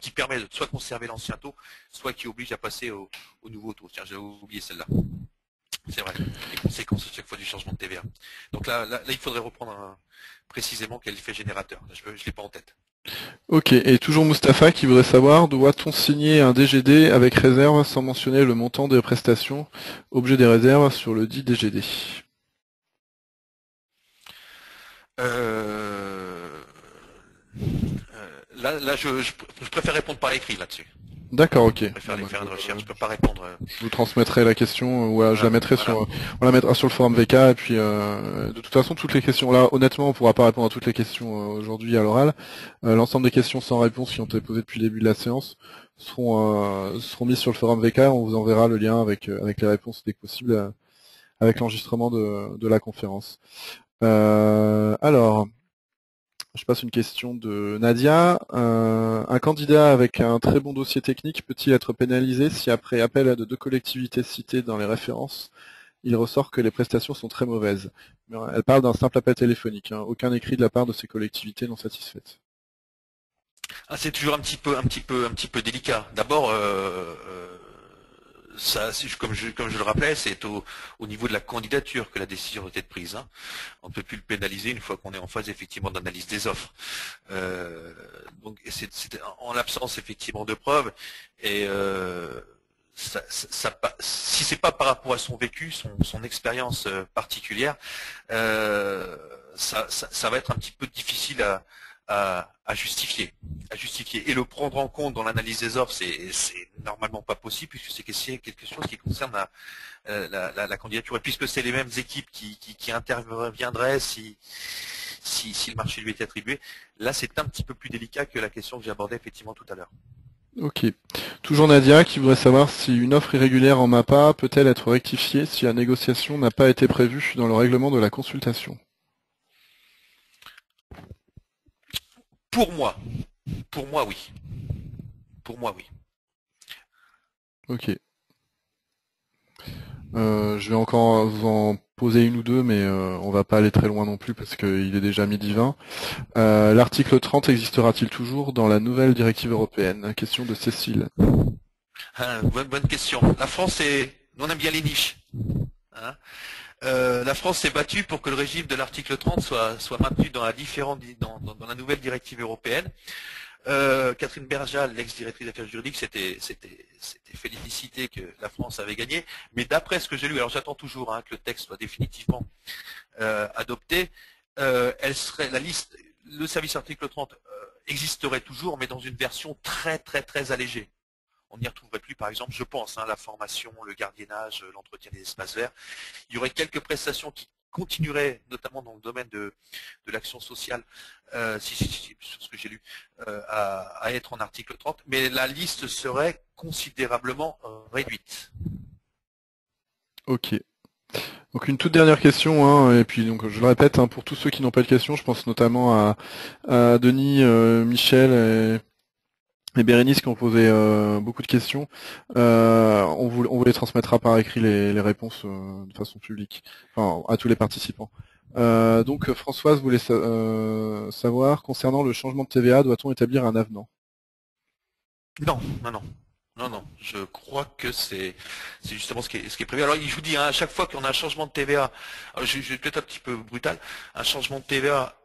qui permet de soit conserver l'ancien taux, soit qui oblige à passer au nouveau taux. Tiens, j'avais oublié celle-là. C'est vrai, les conséquences à chaque fois du changement de TVA. Donc là il faudrait reprendre précisément quel effet générateur. Là, je ne l'ai pas en tête. Ok, et toujours Mustapha qui voudrait savoir, doit-on signer un DGD avec réserve sans mentionner le montant des prestations, objet des réserves sur le dit DGD? Là je préfère répondre par écrit là-dessus. D'accord, ok. Je préfère aller faire une recherche, je peux pas répondre. Je vous transmettrai la question, ou je la mettrai voilà. on la mettra sur le forum VK, et puis de toute façon toutes les questions là, honnêtement, on pourra pas répondre à toutes les questions aujourd'hui à l'oral. L'ensemble des questions sans réponse qui ont été posées depuis le début de la séance seront mises sur le forum VK. On vous enverra le lien avec les réponses dès que possible, avec l'enregistrement de la conférence. Alors. Je passe une question de Nadia. Un candidat avec un très bon dossier technique peut-il être pénalisé si après appel de deux collectivités citées dans les références, il ressort que les prestations sont très mauvaises? Elle parle d'un simple appel téléphonique, hein, aucun écrit de la part de ces collectivités non satisfaites. Ah, c'est toujours un petit peu délicat. D'abord, ça, comme je le rappelais, c'est au niveau de la candidature que la décision doit être prise. Hein. On ne peut plus le pénaliser une fois qu'on est en phase effectivement d'analyse des offres. Donc c'est en l'absence effectivement de preuves et si c'est pas par rapport à son vécu, son expérience particulière, ça va être un petit peu difficile à justifier. Et le prendre en compte dans l'analyse des offres, c'est normalement pas possible puisque c'est quelque chose qui concerne la candidature. Et puisque c'est les mêmes équipes qui interviendraient si le marché lui était attribué, là c'est un petit peu plus délicat que la question que j'abordais effectivement tout à l'heure. Ok. Toujours Nadia qui voudrait savoir si une offre irrégulière en MAPA peut-elle être rectifiée si la négociation n'a pas été prévue dans le règlement de la consultation. Pour moi oui. Pour moi oui. Ok. Je vais encore vous en poser une ou deux, mais on va pas aller très loin non plus parce qu'il est déjà 12h20. L'article 30 existera-t-il toujours dans la nouvelle directive européenne? Question de Cécile. Bonne question. La France on aime bien les niches. Hein. La France s'est battue pour que le régime de l'article 30 soit maintenu dans la nouvelle directive européenne. Catherine Berjal, l'ex-directrice des affaires juridiques, s'était félicitée que la France avait gagné, mais d'après ce que j'ai lu, alors j'attends toujours que le texte soit définitivement adopté, la liste, le service article 30 existerait toujours, mais dans une version très très très allégée. On n'y retrouverait plus, par exemple, je pense, la formation, le gardiennage, l'entretien des espaces verts. Il y aurait quelques prestations qui continueraient, notamment dans le domaine de l'action sociale, sur ce que j'ai lu, à être en article 30, mais la liste serait considérablement réduite. Ok. Donc une toute dernière question, et puis donc je le répète, pour tous ceux qui n'ont pas de questions, je pense notamment à Denis, Michel et Bérénice qui ont posé beaucoup de questions. On vous les transmettra par écrit les réponses de façon publique, enfin à tous les participants. Donc Françoise voulait savoir, concernant le changement de TVA, doit-on établir un avenant? Non. Je crois que c'est justement ce qui est prévu. Alors je vous dis, à chaque fois qu'on a un changement de TVA, je vais peut-être un petit peu brutal, un changement de TVA,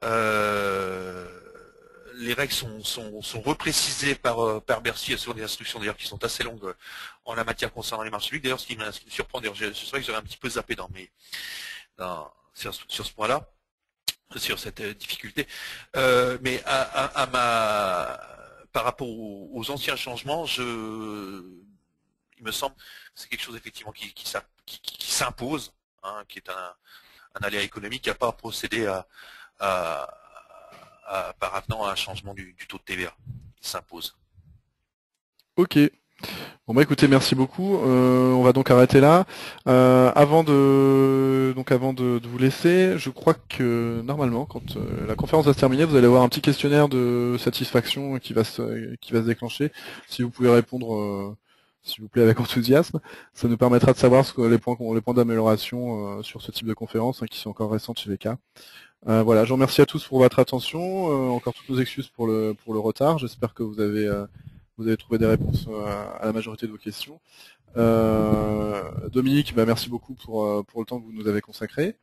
les règles sont reprécisées par Bercy. Il y a souvent des instructions d'ailleurs qui sont assez longues en la matière concernant les marchés publics. D'ailleurs, ce qui me surprend, d'ailleurs, c'est vrai que j'avais un petit peu zappé sur ce point-là, sur cette difficulté. Mais par rapport aux anciens changements, il me semble que c'est quelque chose effectivement qui s'impose, qui est un aléa économique, qui n'a pas procédé par avenant à un changement du taux de TVA. Il s'impose. Ok, Bon bah écoutez, merci beaucoup. On va donc arrêter là. Avant de vous laisser, je crois que normalement, quand la conférence va se terminer, vous allez avoir un petit questionnaire de satisfaction qui va se déclencher. Si vous pouvez répondre, s'il vous plaît, avec enthousiasme, ça nous permettra de savoir les points d'amélioration sur ce type de conférence qui sont encore récentes chez VK. Voilà, je vous remercie à tous pour votre attention. Encore toutes nos excuses pour le retard. J'espère que vous avez trouvé des réponses à la majorité de vos questions. Dominique, merci beaucoup pour le temps que vous nous avez consacré.